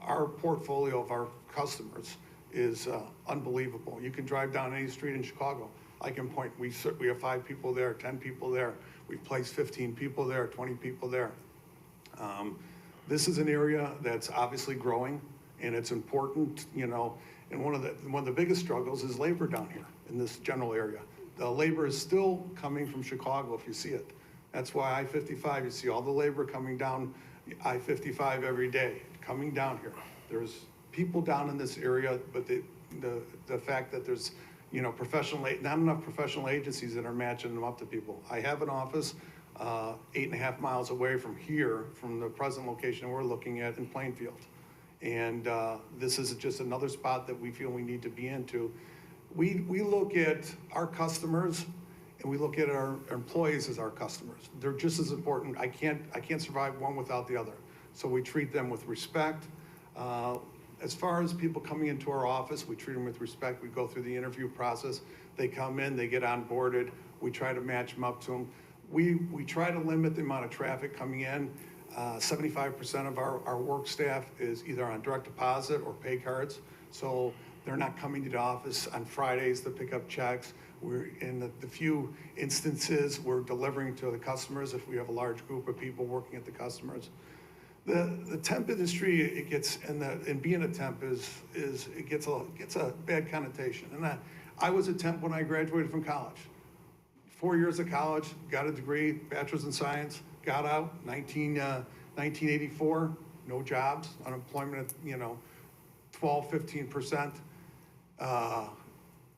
Our portfolio of our customers is unbelievable. You can drive down any street in Chicago. I can point, we have 5 people there, 10 people there. We've placed 15 people there, 20 people there. This is an area that's obviously growing, and it's important, you know, and one of the biggest struggles is labor down here in this general area. The labor is still coming from Chicago, if you see it. That's why I-55, you see all the labor coming down I-55 every day, coming down here. There's people down in this area, but the fact that there's, you know, not enough professional agencies that are matching them up to people. I have an office 8.5 miles away from here, from the present location we're looking at in Plainfield. And this is just another spot that we feel we need to be into. We look at our customers and we look at our employees as our customers. They're just as important. I can't survive one without the other. So we treat them with respect. As far as people coming into our office, we treat them with respect. We go through the interview process. They come in, they get onboarded. We try to match them up to them. We try to limit the amount of traffic coming in. 75% of our work staff is either on direct deposit or pay cards. So they're not coming to the office on Fridays to pick up checks. We're in the few instances we're delivering to the customers if we have a large group of people working at the customers. The temp industry, it gets, and being a temp it gets a bad connotation. And I was a temp when I graduated from college. 4 years of college, got a degree, bachelor's in science, got out, 1984, no jobs, unemployment at, you know, 12, 15%.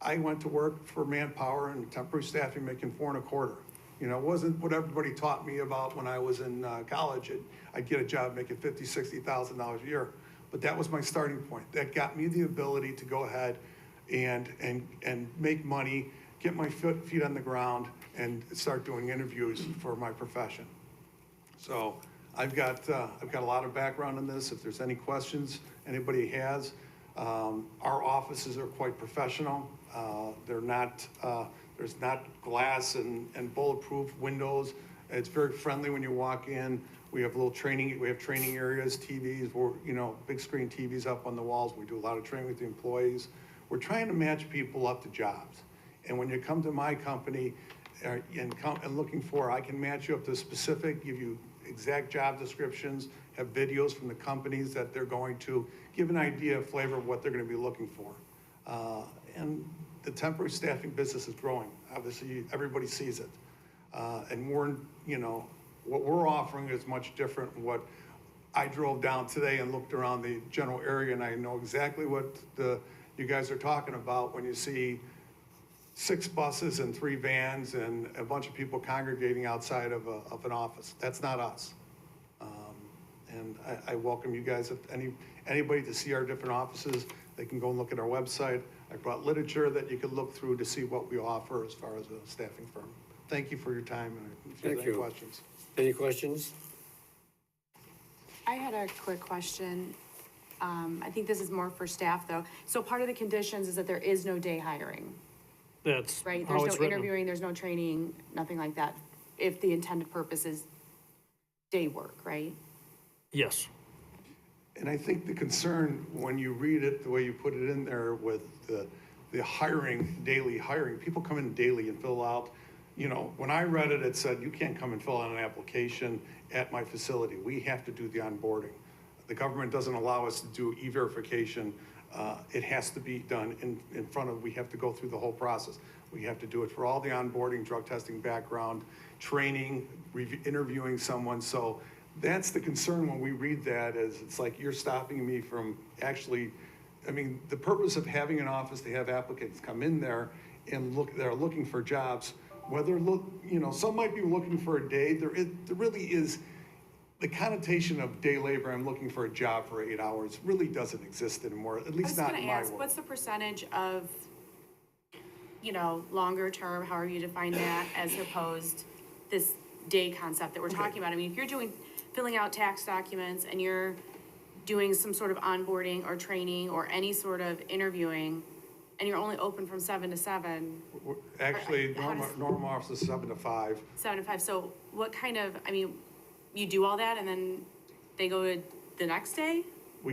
I went to work for Manpower and temporary staffing making $4.25. You know, it wasn't what everybody taught me about when I was in college. I'd get a job making $50,000, $60,000 a year. But that was my starting point. That got me the ability to go ahead and make money, get my feet on the ground, and start doing interviews for my profession. So I've got a lot of background in this. If there's any questions anybody has, our offices are quite professional. They're not, there's not glass and bulletproof windows. It's very friendly when you walk in. We have training areas, TVs, you know, big screen TVs up on the walls. We do a lot of training with the employees. We're trying to match people up to jobs. And when you come to my company and looking for, I can match you up to specific, give you exact job descriptions, have videos from the companies that they're going to, give an idea, flavor of what they're going to be looking for. And the temporary staffing business is growing. Obviously, everybody sees it. And you know, what we're offering is much different than what I drove down today and looked around the general area, and I know exactly what you guys are talking about when you see 6 buses and 3 vans and a bunch of people congregating outside of an office. That's not us. And I welcome you guys, if anybody to see our different offices, they can go and look at our website. I brought literature that you could look through to see what we offer as far as a staffing firm. Thank you for your time, and if you have any questions. Any questions? I had a quick question. I think this is more for staff, though. So part of the conditions is that there is no day hiring, That's right? how There's it's no written. interviewing, there's no training, nothing like that, if the intended purpose is day work, right? Yes. And I think the concern, when you read it, the way you put it in there with the hiring, daily hiring, people come in daily and fill out, you know, when I read it, it said, you can't come and fill out an application at my facility. We have to do the onboarding. The government doesn't allow us to do e-verification. It has to be done in front of, we have to go through the whole process. We have to do it for all the onboarding, drug testing background, training, interviewing someone. So that's the concern when we read that, is it's like you're stopping me from actually, I mean, the purpose of having an office to have applicants come in there and they're looking for jobs, whether, you know, some might be looking for a day. There really is, the connotation of day labor, I'm looking for a job for 8 hours, really doesn't exist anymore, at least not in my world. What's the percentage of, you know, longer term, however you define that, as opposed this day concept that we're talking about? I mean, if you're filling out tax documents and you're doing some sort of onboarding or training or any sort of interviewing, and you're only open from 7 to 7. Actually, normal office is 7 to 5. 7 to 5, so what kind of, I mean, you do all that and then they go to the next day?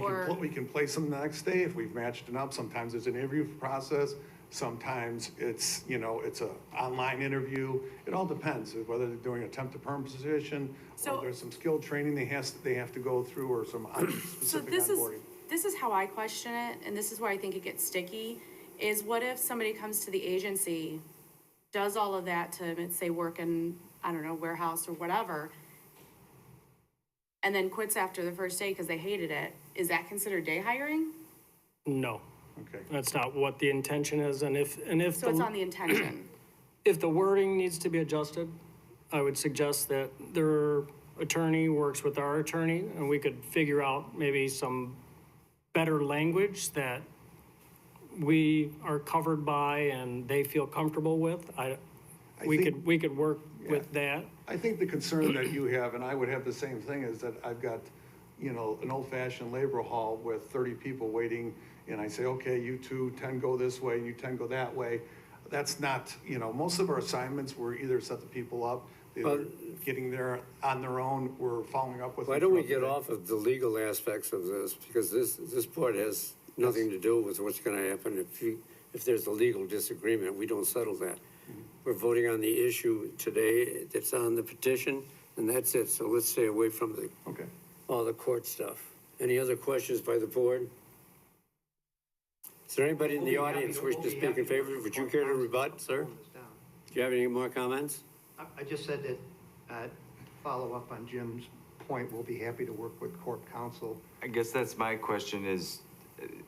Or- We can place them the next day if we've matched it up. Sometimes it's an interview process. Sometimes it's, it's a online interview. It all depends, whether they're doing a temp to perm position, So- or there's some skilled training they have to go through, or some So specific this is, onboarding. this is how I question it, and this is where I think it gets sticky, is what if somebody comes to the agency, does all of that to, let's say, work in, I don't know, warehouse or whatever, and then quits after the first day because they hated it, is that considered day hiring? No, Okay. that's not what the intention is, and if So it's on the intention. if the wording needs to be adjusted, I would suggest that their attorney works with our attorney, and we could figure out maybe some better language that we are covered by and they feel comfortable with. We could work with that. I think the concern that you have, and I would have the same thing, is that I've got, an old-fashioned labor hall with 30 people waiting, and I say, okay, you 10 go this way, and you 10 go that way. That's not, most of our assignments, we're either set the people up, they're getting there on their own, we're following up with them. Why don't we throughout the get day. off of the legal aspects of this? Because this board has nothing to do with what's gonna happen if there's a legal disagreement, we don't settle that. We're voting on the issue today that's on the petition, and that's it. So let's stay away from Okay. all the court stuff. Any other questions by the board? Is there anybody in the audience wishing to speak in favor? Would you care to rebut, sir? Do you have any more comments? I just said that, follow up on Jim's point, we'll be happy to work with court counsel. I guess that's my question is,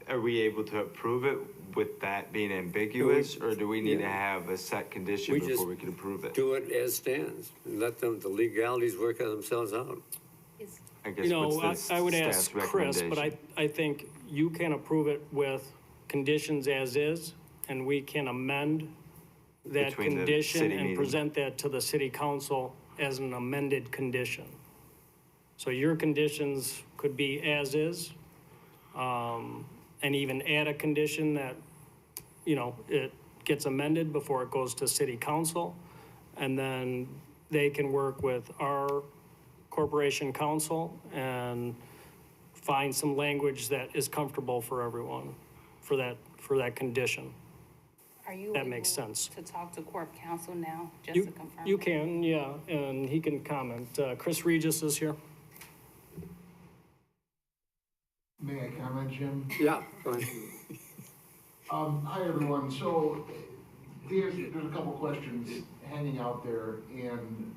are we able to approve it with that being ambiguous, or do we need to have a set condition We just before we can approve it? Do it as stands and let the legalities work themselves out. I guess what's the I would staff's ask Chris, but recommendation? I think you can approve it with conditions as is, and we can amend that Between the condition city and meeting. present that to the city council as an amended condition. So your conditions could be as is, and even add a condition that, it gets amended before it goes to city council. And then they can work with our corporation council and find some language that is comfortable for everyone for that condition. Are you That makes able sense. to talk to Corp Counsel now, just You, to confirm? you that? can, yeah, and he can comment. Chris Regis is here. May I comment, Jim? Yeah, go ahead. Hi, everyone. So there's a couple questions hanging out there, and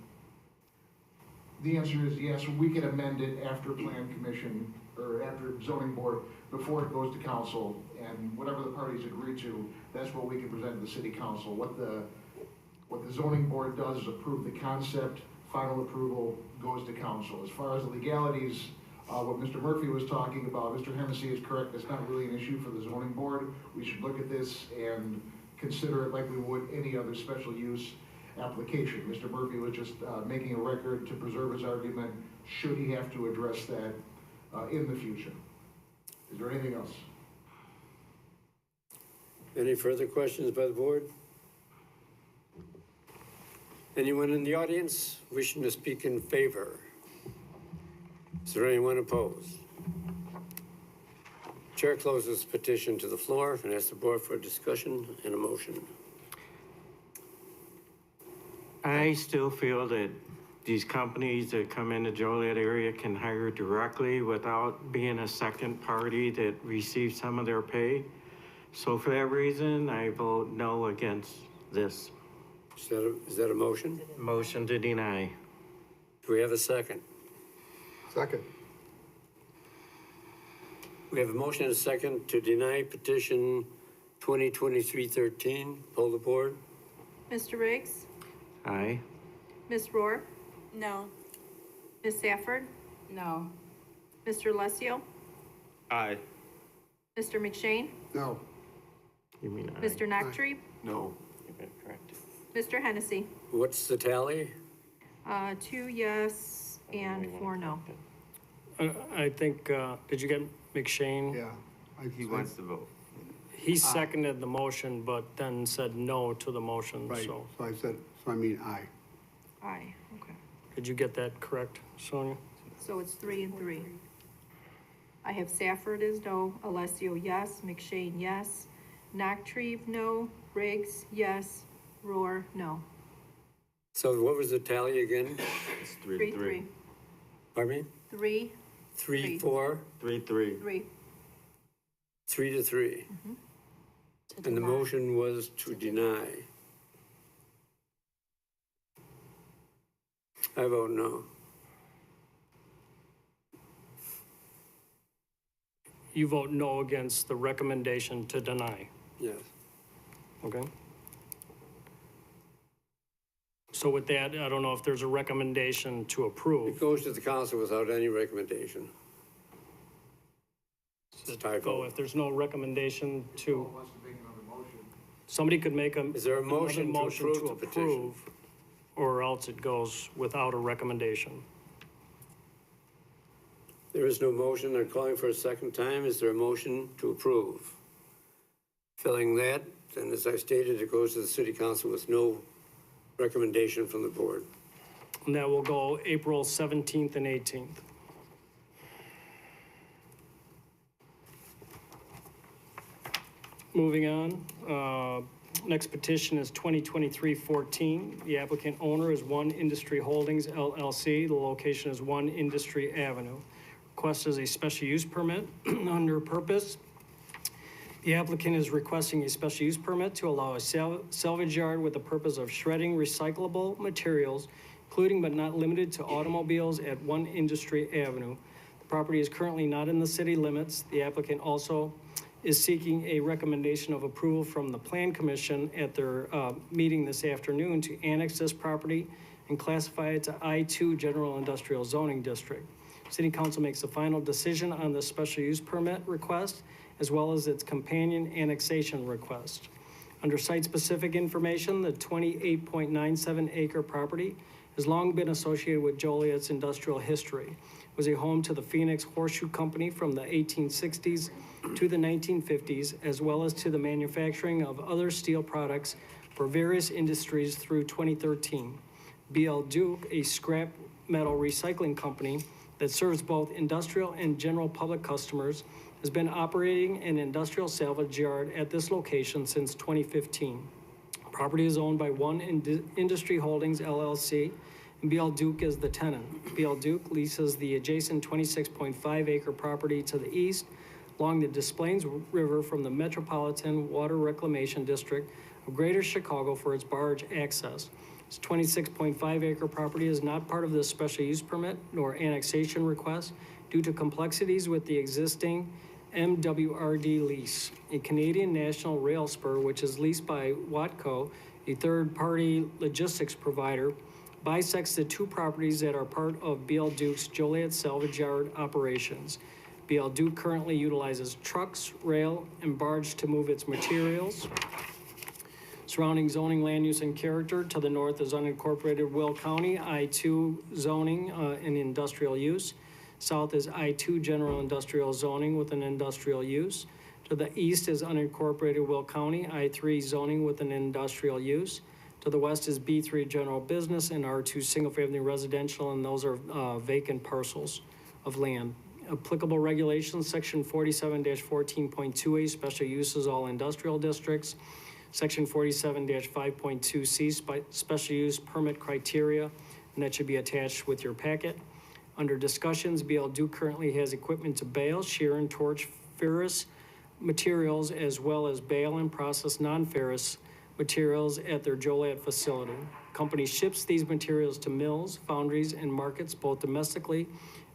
the answer is yes, we can amend it after plan commission or after zoning board before it goes to council, and whatever the parties agree to, that's what we can present to the city council. What the zoning board does is approve the concept, final approval goes to council. As far as the legalities, what Mr. Murphy was talking about, Mr. Hennessy is correct, it's not really an issue for the zoning board. We should look at this and consider it like we would any other special use application. Mr. Murphy was just making a record to preserve his argument, should he have to address that in the future. Is there anything else? Any further questions by the board? Anyone in the audience wishing to speak in favor? Is there anyone opposed? Chair closes petition to the floor and asks the board for a discussion and a motion. I still feel that these companies that come into Joliet area can hire directly without being a second party that receives some of their pay. So for that reason, I vote no against this. Is that a motion? Motion to deny. Do we have a second? Second. We have a motion and a second to deny petition 2023-13. Poll the board. Mr. Riggs? Aye. Ms. Rohr? No. Ms. Safford? No. Mr. Alessio? Aye. Mr. McShane? No. You mean aye? Mr. Noctree? No. Correct. Mr. Hennessy? What's the tally? 2 yes and 4 no. I think, did you get McShane? Yeah. He wants to vote. He seconded the motion, but then said no to the motion, Right, so. so I mean aye. Aye, okay. Did you get that correct, Sonia? So it's 3 and 3. I have Safford as no, Alessio, yes, McShane, yes, Nachtreve, no, Briggs, yes, Rohr, no. So what was the tally again? It's 3-3. Pardon me? 3, 3, 4, 3-3. 3. 3-3. And the motion was to deny. I vote no. You vote no against the recommendation to deny, Yes. okay? So with that, I don't know if there's a recommendation to approve. It goes to the council without any recommendation. It's a tie So vote. if there's no recommendation to, somebody could make a. Is there a motion another to approve the petition? Or else it goes without a recommendation. There is no motion. I'm calling for a second time. Is there a motion to approve? Filling that, then as I stated, it goes to the city council with no recommendation from the board. And that will go April 17th and 18th. Moving on, next petition is 2023-14. The applicant owner is One Industry Holdings LLC. The location is 1 Industry Avenue. Request is a special use permit under purpose. The applicant is requesting a special use permit to allow a salvage yard with the purpose of shredding recyclable materials, including but not limited to automobiles at 1 Industry Avenue. The property is currently not in the city limits. The applicant also is seeking a recommendation of approval from the Plan Commission at their meeting this afternoon to annex this property and classify it to I-2 General Industrial Zoning District. City Council makes the final decision on the special use permit request, as well as its companion annexation request. Under site-specific information, the 28.97 acre property has long been associated with Joliet's industrial history. It was a home to the Phoenix Horseshoe Company from the 1860s to the 1950s, as well as to the manufacturing of other steel products for various industries through 2013. BL Duke, a scrap metal recycling company that serves both industrial and general public customers, has been operating an industrial salvage yard at this location since 2015. Property is owned by One Industry Holdings LLC, and BL Duke is the tenant. BL Duke leases the adjacent 26.5 acre property to the east along the Des Plaines River from the Metropolitan Water Reclamation District of Greater Chicago for its barge access. This 26.5 acre property is not part of this special use permit nor annexation request due to complexities with the existing MWRD lease. A Canadian National Rail Spur, which is leased by Watco, a third-party logistics provider, bisects the two properties that are part of BL Duke's Joliet salvage yard operations. BL Duke currently utilizes trucks, rail, and barge to move its materials. Surrounding zoning, land use, and character, to the north is unincorporated Will County, I-2 zoning and industrial use. South is I-2 general industrial zoning with an industrial use. To the east is unincorporated Will County, I-3 zoning with an industrial use. To the west is B3 general business and R2 single-family residential, and those are vacant parcels of land. Applicable regulations, section 47-14.2A, special uses, all industrial districts. Section 47-5.2C, special use permit criteria, and that should be attached with your packet. Under discussions, BL Duke currently has equipment to bale, shear, and torch ferrous materials, as well as bale and process non-ferrous materials at their Joliet facility. Company ships these materials to mills, foundries, and markets both domestically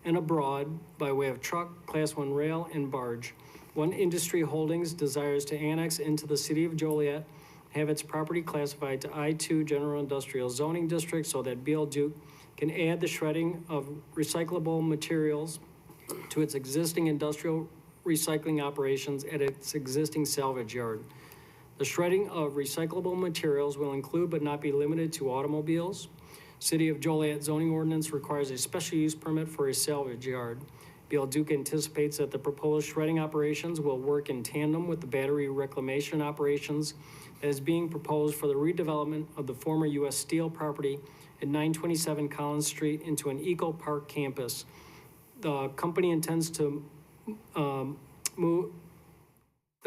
and abroad by way of truck, Class 1 rail, and barge. One Industry Holdings desires to annex into the city of Joliet, have its property classified to I-2 General Industrial Zoning District so that BL Duke can add the shredding of recyclable materials to its existing industrial recycling operations at its existing salvage yard. The shredding of recyclable materials will include but not be limited to automobiles. City of Joliet zoning ordinance requires a special use permit for a salvage yard. BL Duke anticipates that the proposed shredding operations will work in tandem with the battery reclamation operations that is being proposed for the redevelopment of the former U.S. Steel property at 927 Collins Street into an eco park campus. The company intends to the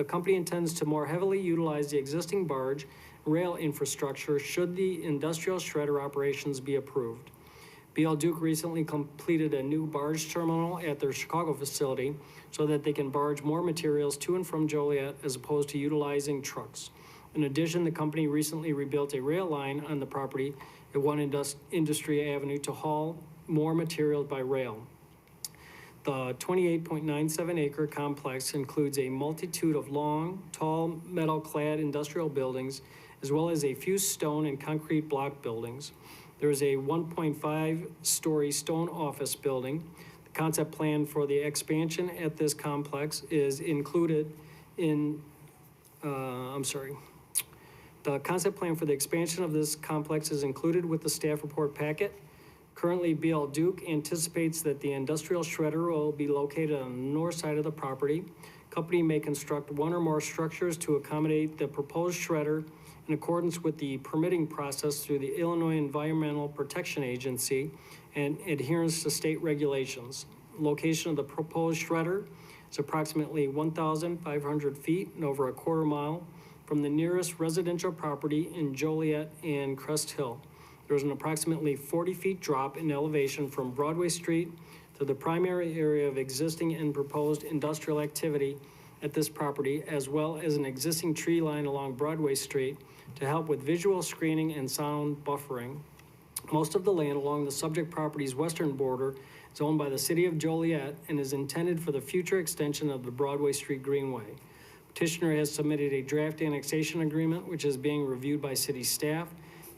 company intends to more heavily utilize the existing barge rail infrastructure should the industrial shredder operations be approved. BL Duke recently completed a new barge terminal at their Chicago facility so that they can barge more materials to and from Joliet as opposed to utilizing trucks. In addition, the company recently rebuilt a rail line on the property at One Industry Avenue to haul more materials by rail. The 28.97 acre complex includes a multitude of long, tall, metal-clad industrial buildings, as well as a few stone and concrete block buildings. There is a 1.5-story stone office building. The concept plan for the expansion at this complex is included in, The concept plan for the expansion of this complex is included with the staff report packet. Currently, BL Duke anticipates that the industrial shredder will be located on the north side of the property. Company may construct one or more structures to accommodate the proposed shredder in accordance with the permitting process through the Illinois Environmental Protection Agency and adherence to state regulations. Location of the proposed shredder is approximately 1,500 feet and over a quarter mile from the nearest residential property in Joliet and Crest Hill. There's an approximately 40 feet drop in elevation from Broadway Street to the primary area of existing and proposed industrial activity at this property, as well as an existing tree line along Broadway Street to help with visual screening and sound buffering. Most of the land along the subject property's western border is owned by the city of Joliet and is intended for the future extension of the Broadway Street Greenway. Petitioner has submitted a draft annexation agreement, which is being reviewed by city staff.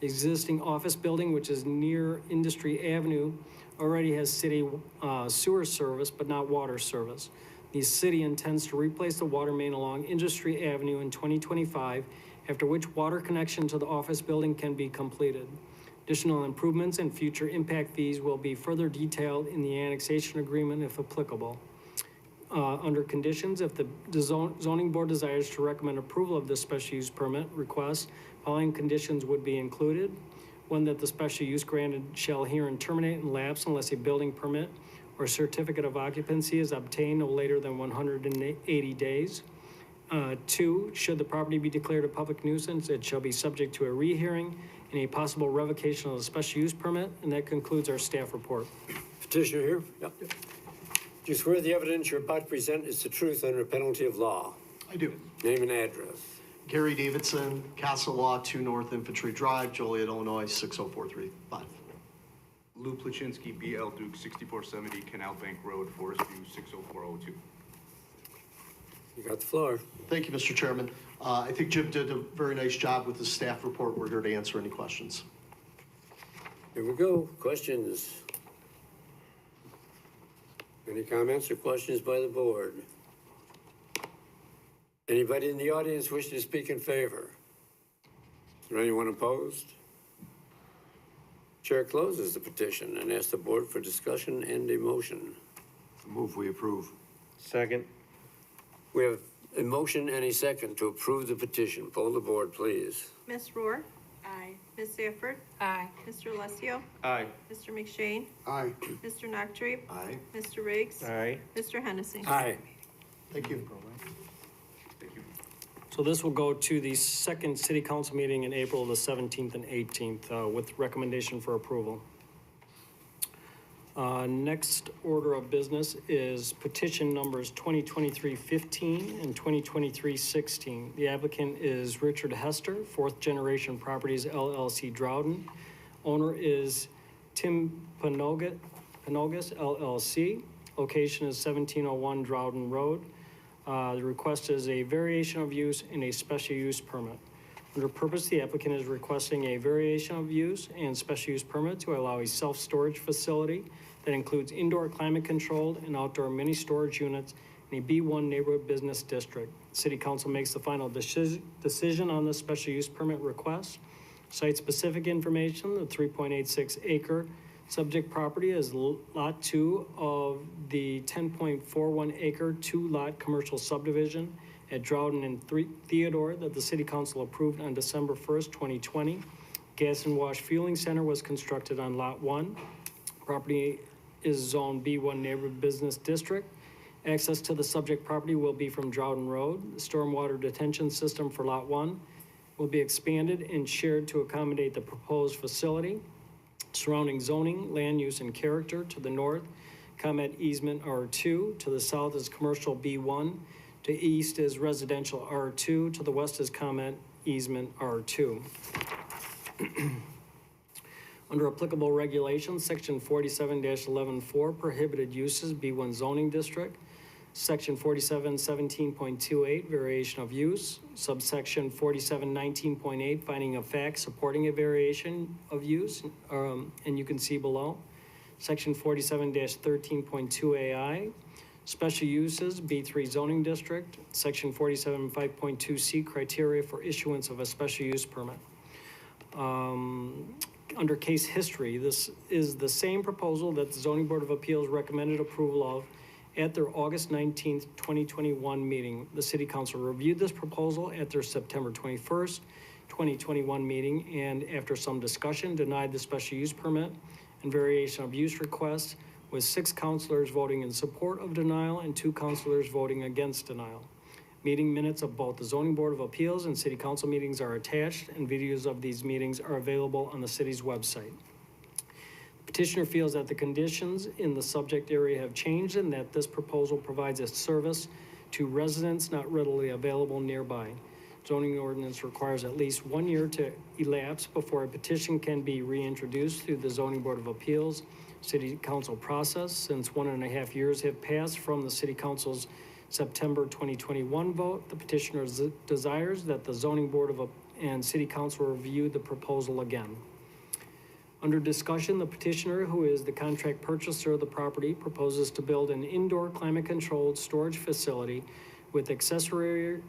The existing office building, which is near Industry Avenue, already has city sewer service, but not water service. The city intends to replace the water main along Industry Avenue in 2025, after which water connection to the office building can be completed. Additional improvements and future impact fees will be further detailed in the annexation agreement if applicable. Under conditions, if the zoning board desires to recommend approval of this special use permit request, following conditions would be included. One, that the special use granted shall herein terminate and lapse unless a building permit or certificate of occupancy is obtained no later than 180 days. Two, should the property be declared a public nuisance, it shall be subject to a rehearing and a possible revocation of the special use permit. And that concludes our staff report. Petitioner here? Yep. Do you swear the evidence you're about to present is the truth under penalty of law? I do. Name and address. Gary Davidson, Castle Law, 2 North Infantry Drive, Joliet, Illinois, 60435. Lou Plachinsky, BL Duke, 6470 Canal Bank Road, Forest View, 60402. You got the floor. Thank you, Mr. Chairman. I think Jim did a very nice job with the staff report. We're here to answer any questions. Here we go. Questions? Any comments or questions by the board? Anybody in the audience wishing to speak in favor? Is there anyone opposed? Chair closes the petition and asks the board for discussion and a motion. Move we approve. Second. We have a motion and a second to approve the petition. Poll the board, please. Ms. Rohr? Aye. Ms. Sanford? Aye. Mr. Alessio? Aye. Mr. McShane? Aye. Mr. Noctree? Aye. Mr. Riggs? Aye. Mr. Hennessy? Aye. Thank you. So this will go to the second city council meeting in April, the 17th and 18th, with recommendation for approval. Next order of business is petition numbers 2023-15 and 2023-16. The applicant is Richard Hester, Fourth Generation Properties LLC, Droughton. Owner is Tim Panogas LLC. Location is 1701 Droughton Road. The request is a variation of use and a special use permit. Under purpose, the applicant is requesting a variation of use and special use permit to allow a self-storage facility that includes indoor climate-controlled and outdoor mini-storage units in a B1 neighborhood business district. City Council makes the final decision on the special use permit request. Site-specific information: the 3.86 acre subject property is Lot 2 of the 10.41 acre 2-lot commercial subdivision at Droughton and Theodore that the City Council approved on December 1st, 2020. Gas and wash fueling center was constructed on Lot 1. Property is zoned B1 neighborhood business district. Access to the subject property will be from Droughton Road. The stormwater detention system for Lot 1 will be expanded and shared to accommodate the proposed facility. Surrounding zoning, land use, and character to the north, comment easement R2. To the south is commercial B1. To east is residential R2. To the west is comment easement R2. Under applicable regulations, section 47-11-4, prohibited uses, B1 zoning district. Section 47-17.28, variation of use. Subsection 47-19.8, finding of fact supporting a variation of use, and you can see below. Section 47-13.2AI, special uses, B3 zoning district. Section 47-5.2C, criteria for issuance of a special use permit. Under case history, this is the same proposal that the Zoning Board of Appeals recommended approval of at their August 19th, 2021 meeting. The City Council reviewed this proposal at their September 21st, 2021 meeting, and after some discussion, denied the special use permit and variation of use request, with 6 councilors voting in support of denial and 2 councilors voting against denial. Meeting minutes of both the Zoning Board of Appeals and City Council meetings are attached, and videos of these meetings are available on the city's website. Petitioner feels that the conditions in the subject area have changed and that this proposal provides a service to residents not readily available nearby. Zoning ordinance requires at least 1 year to elapse before a petition can be reintroduced through the Zoning Board of Appeals City Council process. Since 1.5 years have passed from the City Council's September 2021 vote, the petitioner desires that the Zoning Board and City Council review the proposal again. Under discussion, the petitioner, who is the contract purchaser of the property, proposes to build an indoor climate-controlled storage facility with accessory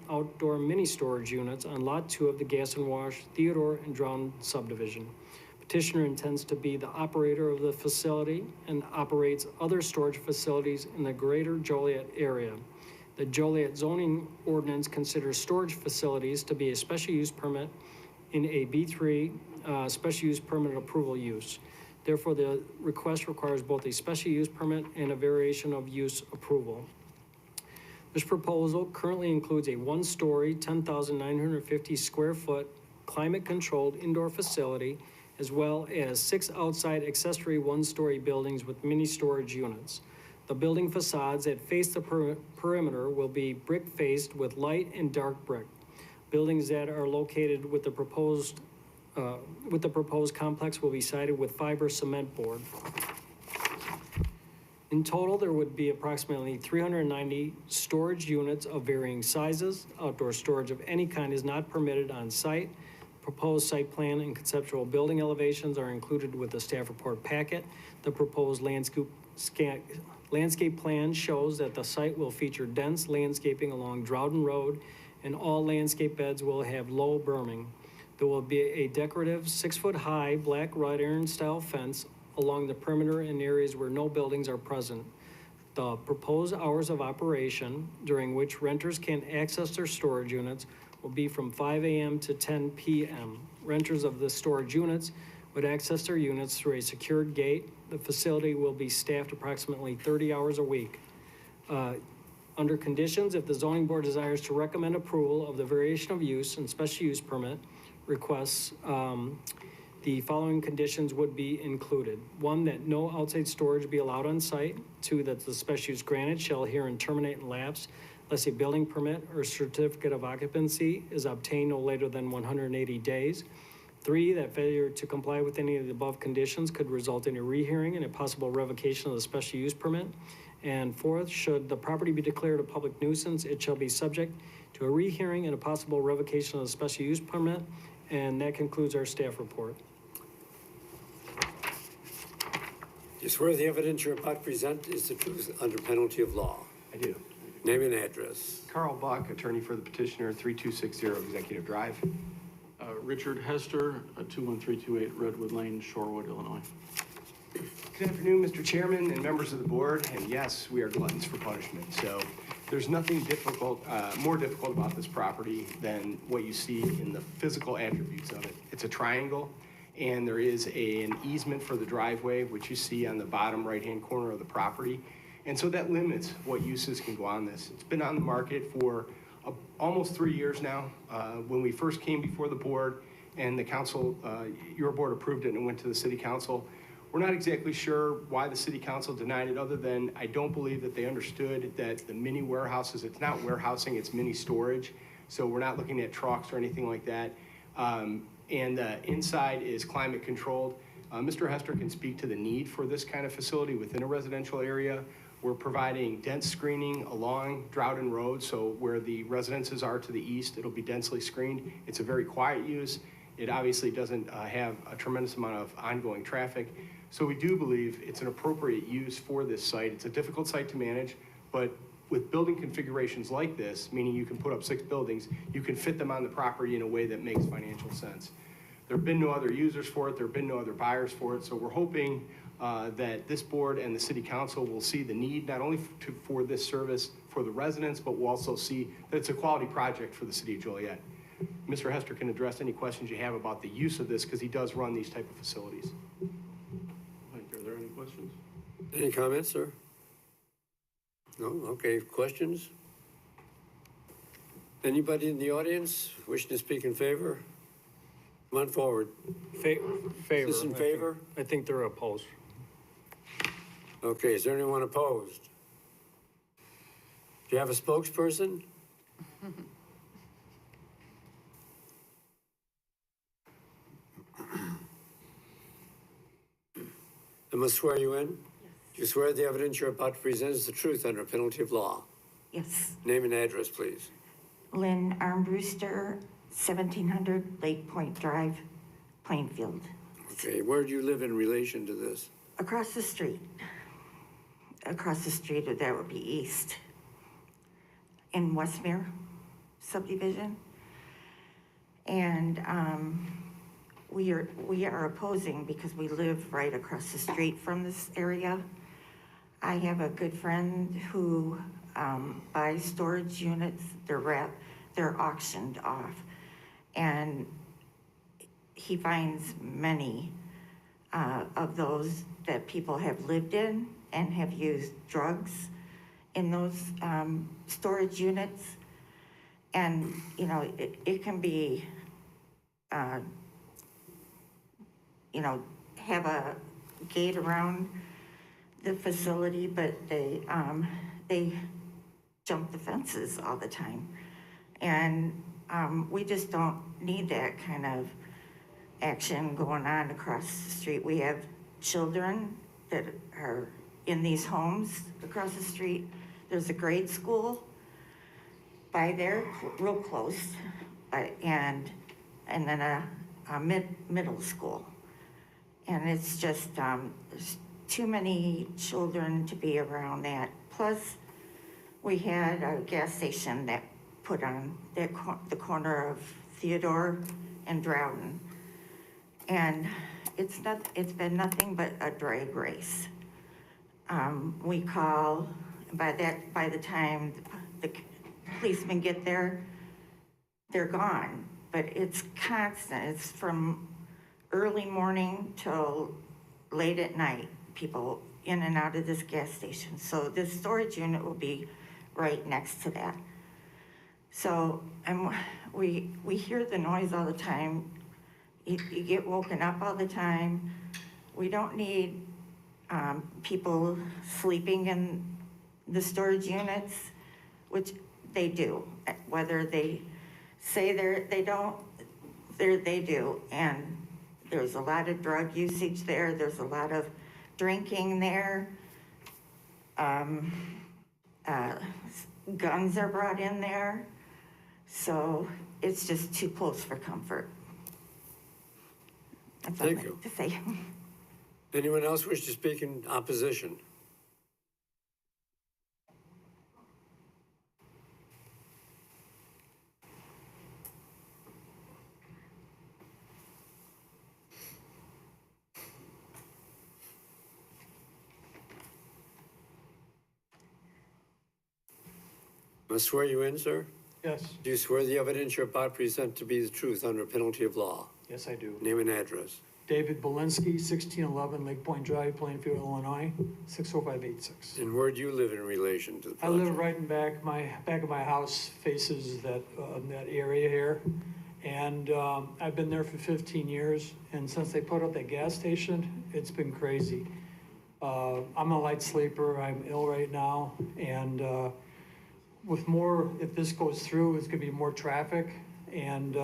outdoor mini storage units on Lot 2 of the Gas and Wash, Theodore, and Drown subdivision. Petitioner intends to be the operator of the facility and operates other storage facilities in the greater Joliet area. The Joliet zoning ordinance considers storage facilities to be a special use permit in a B3 special use permit approval use. Therefore, the request requires both a special use permit and a variation of use approval. This proposal currently includes a 1-story, 10,950 square foot climate-controlled indoor facility, as well as 6 outside accessory 1-story buildings with mini storage units. The building facades that face the perimeter will be brick-faced with light and dark brick. Buildings that are located with the proposed complex will be sided with fiber cement board. In total, there would be approximately 390 storage units of varying sizes. Outdoor storage of any kind is not permitted on site. Proposed site plan and conceptual building elevations are included with the staff report packet. The proposed landscape plan shows that the site will feature dense landscaping along Droughton Road, and all landscape beds will have low berming. There will be a decorative 6-foot-high black wrought iron style fence along the perimeter in areas where no buildings are present. The proposed hours of operation during which renters can access their storage units will be from 5 a.m. to 10 p.m. Renters of the storage units would access their units through a secured gate. The facility will be staffed approximately 30 hours a week. Under conditions, if the zoning board desires to recommend approval of the variation of use and special use permit requests, the following conditions would be included. 1, that no outside storage be allowed on site. 2, that the special use granted shall herein terminate and lapse unless a building permit or certificate of occupancy is obtained no later than 180 days. 3, that failure to comply with any of the above conditions could result in a rehearing and a possible revocation of the special use permit. And 4th, should the property be declared a public nuisance, it shall be subject to a rehearing and a possible revocation of the special use permit. And that concludes our staff report. You swear the evidence you're about to present is the truth under penalty of law? I do. Name and address. Carl Buck, attorney for the petitioner, 3260 Executive Drive. Richard Hester, 21328 Redwood Lane, Shorewood, Illinois. Good afternoon, Mr. Chairman and members of the board. And yes, we are gluttons for punishment. So there's nothing difficult, more difficult about this property than what you see in the physical attributes of it. It's a triangle, and there is an easement for the driveway, which you see on the bottom right-hand corner of the property. And so that limits what uses can go on this. It's been on the market for almost 3 years now. When we first came before the board and the council, your board approved it and it went to the city council, we're not exactly sure why the city council denied it, other than I don't believe that they understood that the mini warehouses, it's not warehousing, it's mini storage. So we're not looking at trucks or anything like that. And the inside is climate controlled. Mr. Hester can speak to the need for this kind of facility within a residential area. We're providing dense screening along Droughton Road, so where the residences are to the east, it'll be densely screened. It's a very quiet use. It obviously doesn't have a tremendous amount of ongoing traffic. So we do believe it's an appropriate use for this site. It's a difficult site to manage, but with building configurations like this, meaning you can put up 6 buildings, you can fit them on the property in a way that makes financial sense. There have been no other users for it. There have been no other buyers for it. So we're hoping that this board and the city council will see the need not only for this service for the residents, but will also see that it's a quality project for the city of Joliet. Mr. Hester can address any questions you have about the use of this, because he does run these type of facilities. Mike, are there any questions? Any comments, sir? No? Okay, questions? Anybody in the audience wishing to speak in favor? Come on forward. Favor. Is this in favor? I think they're opposed. Okay, is there anyone opposed? Do you have a spokesperson? I must swear you in? Yes. Do you swear the evidence you're about to present is the truth under penalty of law? Yes. Name and address, please. Lynn Armbruster, 1700 Lake Point Drive, Plainfield. Okay, where do you live in relation to this? Across the street. Across the street, or that would be east. In Westmere subdivision. And we are opposing because we live right across the street from this area. I have a good friend who buys storage units. They're auctioned off. And he finds many of those that people have lived in and have used drugs in those storage units. And, you know, it can be, you know, have a gate around the facility, but they jump the fences all the time. And we just don't need that kind of action going on across the street. We have children that are in these homes across the street. There's a grade school by there, real close, and then a middle school. And it's just, there's too many children to be around that. Plus, we had a gas station that put on the corner of Theodore and Droughton. And it's been nothing but a drag race. We call, by the time the policemen get there, they're gone. But it's constant. It's from early morning till late at night, people in and out of this gas station. So this storage unit will be right next to that. So we hear the noise all the time. You get woken up all the time. We don't need people sleeping in the storage units, which they do. Whether they say they don't, they do. And there's a lot of drug usage there. There's a lot of drinking there. Guns are brought in there. So it's just too close for comfort. That's all I have to say. Anyone else wish to speak in opposition? Must swear you in, sir? Yes. Do you swear the evidence you're about to present to be the truth under penalty of law? Yes, I do. Name and address. David Belinsky, 1611 Lake Point Drive, Plainfield, Illinois, 60586. And where do you live in relation to the I project? live right in back of my house faces that area here. And I've been there for 15 years. And since they put up that gas station, it's been crazy. I'm a light sleeper. I'm ill right now. And with more, if this goes through, it's gonna be more traffic. And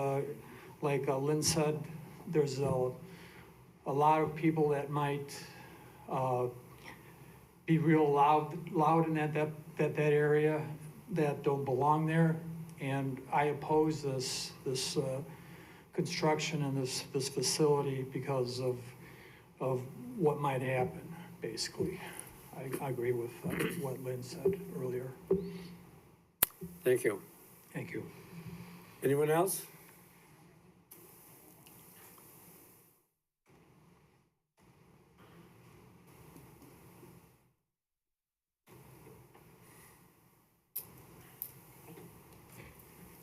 like Lynn said, there's a lot of people that might be real loud in that area that don't belong there. And I oppose this construction and this facility because of what might happen, basically. I agree with what Lynn said earlier. Thank you. Thank you. Anyone else?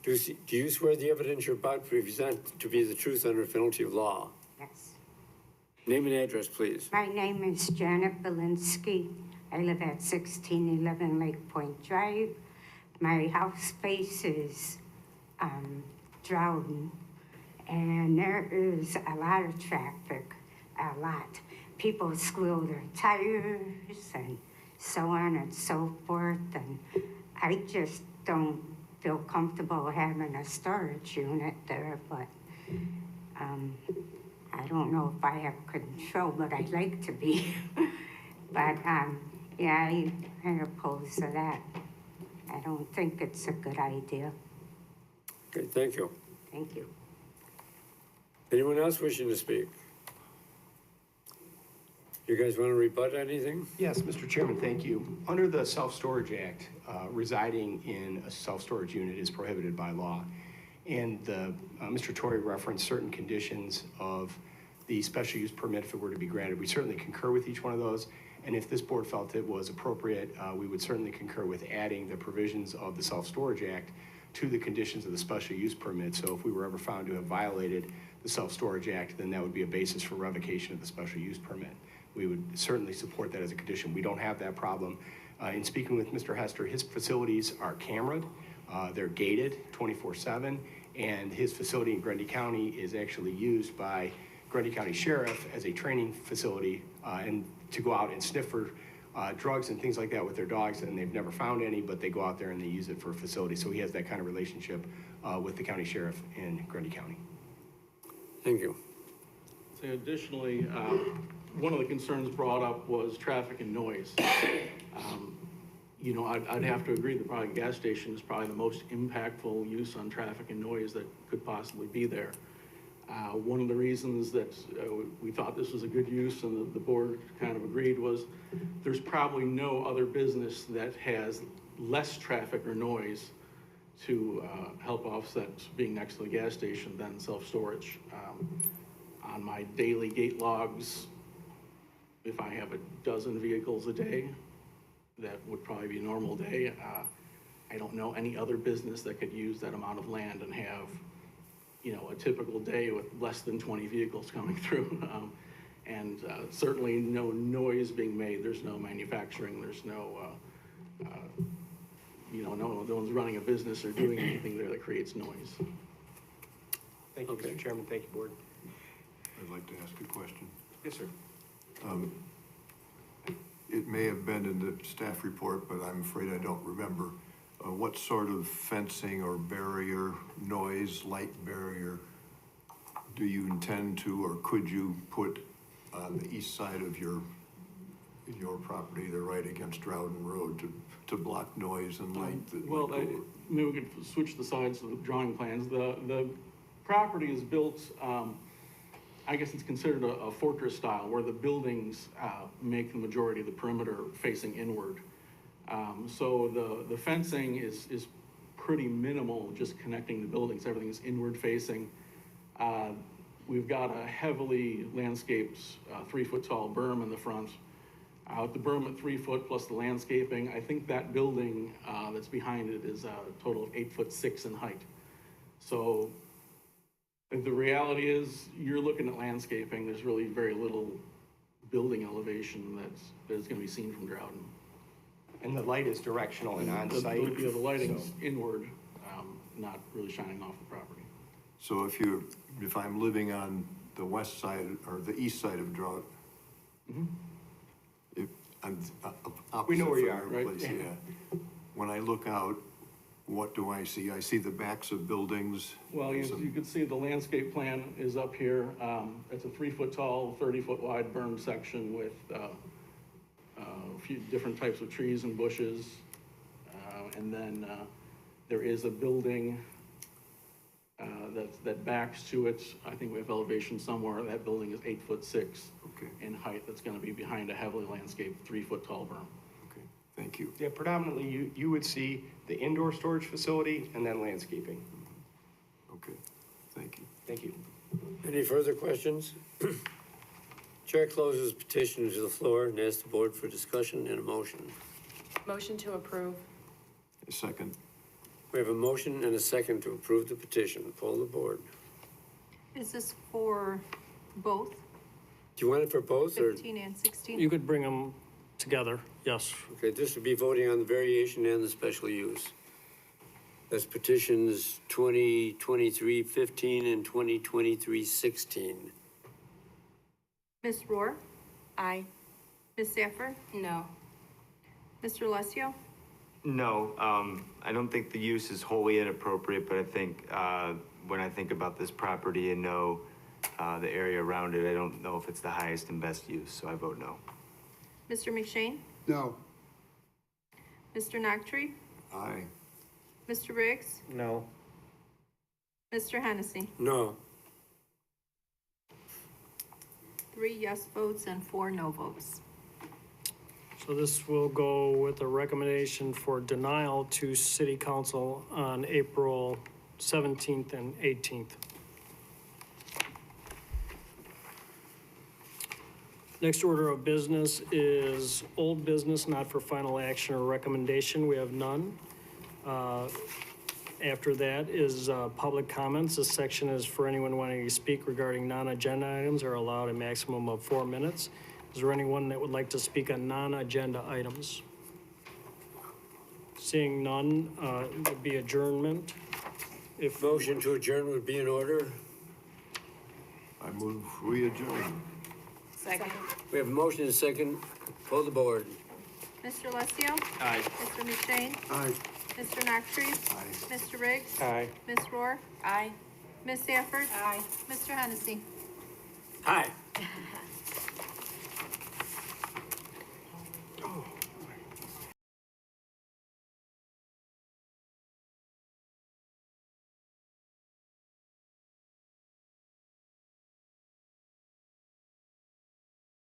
Do you swear the evidence you're about to present to be the truth under penalty of law? Yes. Name and address, please. My name is Janet Belinsky. I live at 1611 Lake Point Drive. My house faces Droughton, and there is a lot of traffic, a lot. People squeal their tires and so on and so forth, and I just don't feel comfortable having a storage unit there, but I don't know if I have control, but I'd like to be. But yeah, I oppose to that. I don't think it's a good idea. Okay, thank you. Thank you. Anyone else wishing to speak? You guys want to rebut anything? Yes, Mr. Chairman, thank you. Under the Self-Storage Act, residing in a self-storage unit is prohibited by law. And Mr. Torrey referenced certain conditions of the special use permit if it were to be granted. We certainly concur with each one of those. And if this board felt it was appropriate, we would certainly concur with adding the provisions of the Self-Storage Act to the conditions of the special use permit. So if we were ever found to have violated the Self-Storage Act, then that would be a basis for revocation of the special use permit. We would certainly support that as a condition. We don't have that problem. In speaking with Mr. Hester, his facilities are cameraed, they're gated 24/7, and his facility in Grundy County is actually used by Grundy County Sheriff as a training facility and to go out and sniff for drugs and things like that with their dogs, and they've never found any, but they go out there and they use it for a facility. So he has that kind of relationship with the county sheriff in Grundy County. Thank you. So additionally, one of the concerns brought up was traffic and noise. You know, I'd have to agree that probably gas station is probably the most impactful use on traffic and noise that could possibly be there. One of the reasons that we thought this was a good use and the board kind of agreed was there's probably no other business that has less traffic or noise to help offset being next to the gas station than self-storage. On my daily gate logs, if I have a dozen vehicles a day, that would probably be a normal day. I don't know any other business that could use that amount of land and have, you know, a typical day with less than 20 vehicles coming through. And certainly no noise being made. There's no manufacturing. There's no, you know, no one's running a business or doing anything there that creates noise. Thank you, Mr. Chairman. Thank you, board. I'd like to ask a question. Yes, sir. It may have been in the staff report, but I'm afraid I don't remember. What sort of fencing or barrier, noise, light barrier do you intend to or could you put on the east side of your property, the right against Droughton Road, to block noise and light? That Well, maybe we could switch the sides of the drawing plans. The property is built, I guess it's considered a fortress style, where the buildings make the majority of the perimeter facing inward. So the fencing is pretty minimal, just connecting the buildings. Everything is inward facing. We've got a heavily landscaped 3-foot tall berm in the front. The berm at 3 foot plus the landscaping, I think that building that's behind it is a total of 8'6" in height. So The reality is, you're looking at landscaping, there's really very little building elevation that's gonna be seen from Droughton. And the light is directional and on-site. Yeah, the lighting's so- inward, not really shining off the property. So if I'm living on the west side or the east side of Drought, if I'm opposite We know where you from are, your right? place, yeah. When I look out, what do I see? I see the backs of buildings. Well, you can see the landscape plan is up here. It's a 3-foot tall, 30-foot wide berm section with a few different types of trees and bushes. And then there is a building that backs to it. I think we have elevation somewhere. That building is 8'6" in height. That's gonna be behind a heavily landscaped 3-foot tall berm. Okay, thank you. Yeah, predominantly, you would see the indoor storage facility and then landscaping. Okay, thank you. Thank you. Any further questions? Chair closes petition to the floor and asks the board for discussion and a motion. Motion to approve. A second. We have a motion and a second to approve the petition. Poll the board. Is this for both, Do you want it for both or? 15 and 16? You could bring them together, yes. Okay, this would be voting on the variation and the special use. That's petitions 2023-15 and 2023-16. Ms. Rohr? Aye. Ms. Sanford? No. Mr. Alessio? No, I don't think the use is wholly inappropriate, but I think, when I think about this property and know, the area around it, I don't know if it's the highest and best use, so I vote no. Mr. McShane? No. Mr. Noctree? Aye. Mr. Riggs? No. Mr. Hennessy? No. 3 yes votes and 4 no votes. So this will go with a recommendation for denial to city council on April 17th and 18th. Next order of business is old business, not for final action or recommendation. We have none. After that is public comments. This section is for anyone wanting to speak regarding non-agenda items are allowed a maximum of 4 minutes. Is there anyone that would like to speak on non-agenda items? Seeing none, it would be adjournment. If Motion to adjourn would be in order. I move we adjourn. Second. We have a motion and a second. Poll the board. Mr. Alessio? Aye. Mr. McShane? Aye. Mr. Noctree? Aye. Mr. Riggs? Aye. Ms. Rohr? Aye. Ms. Sanford? Aye. Mr. Hennessy? Aye.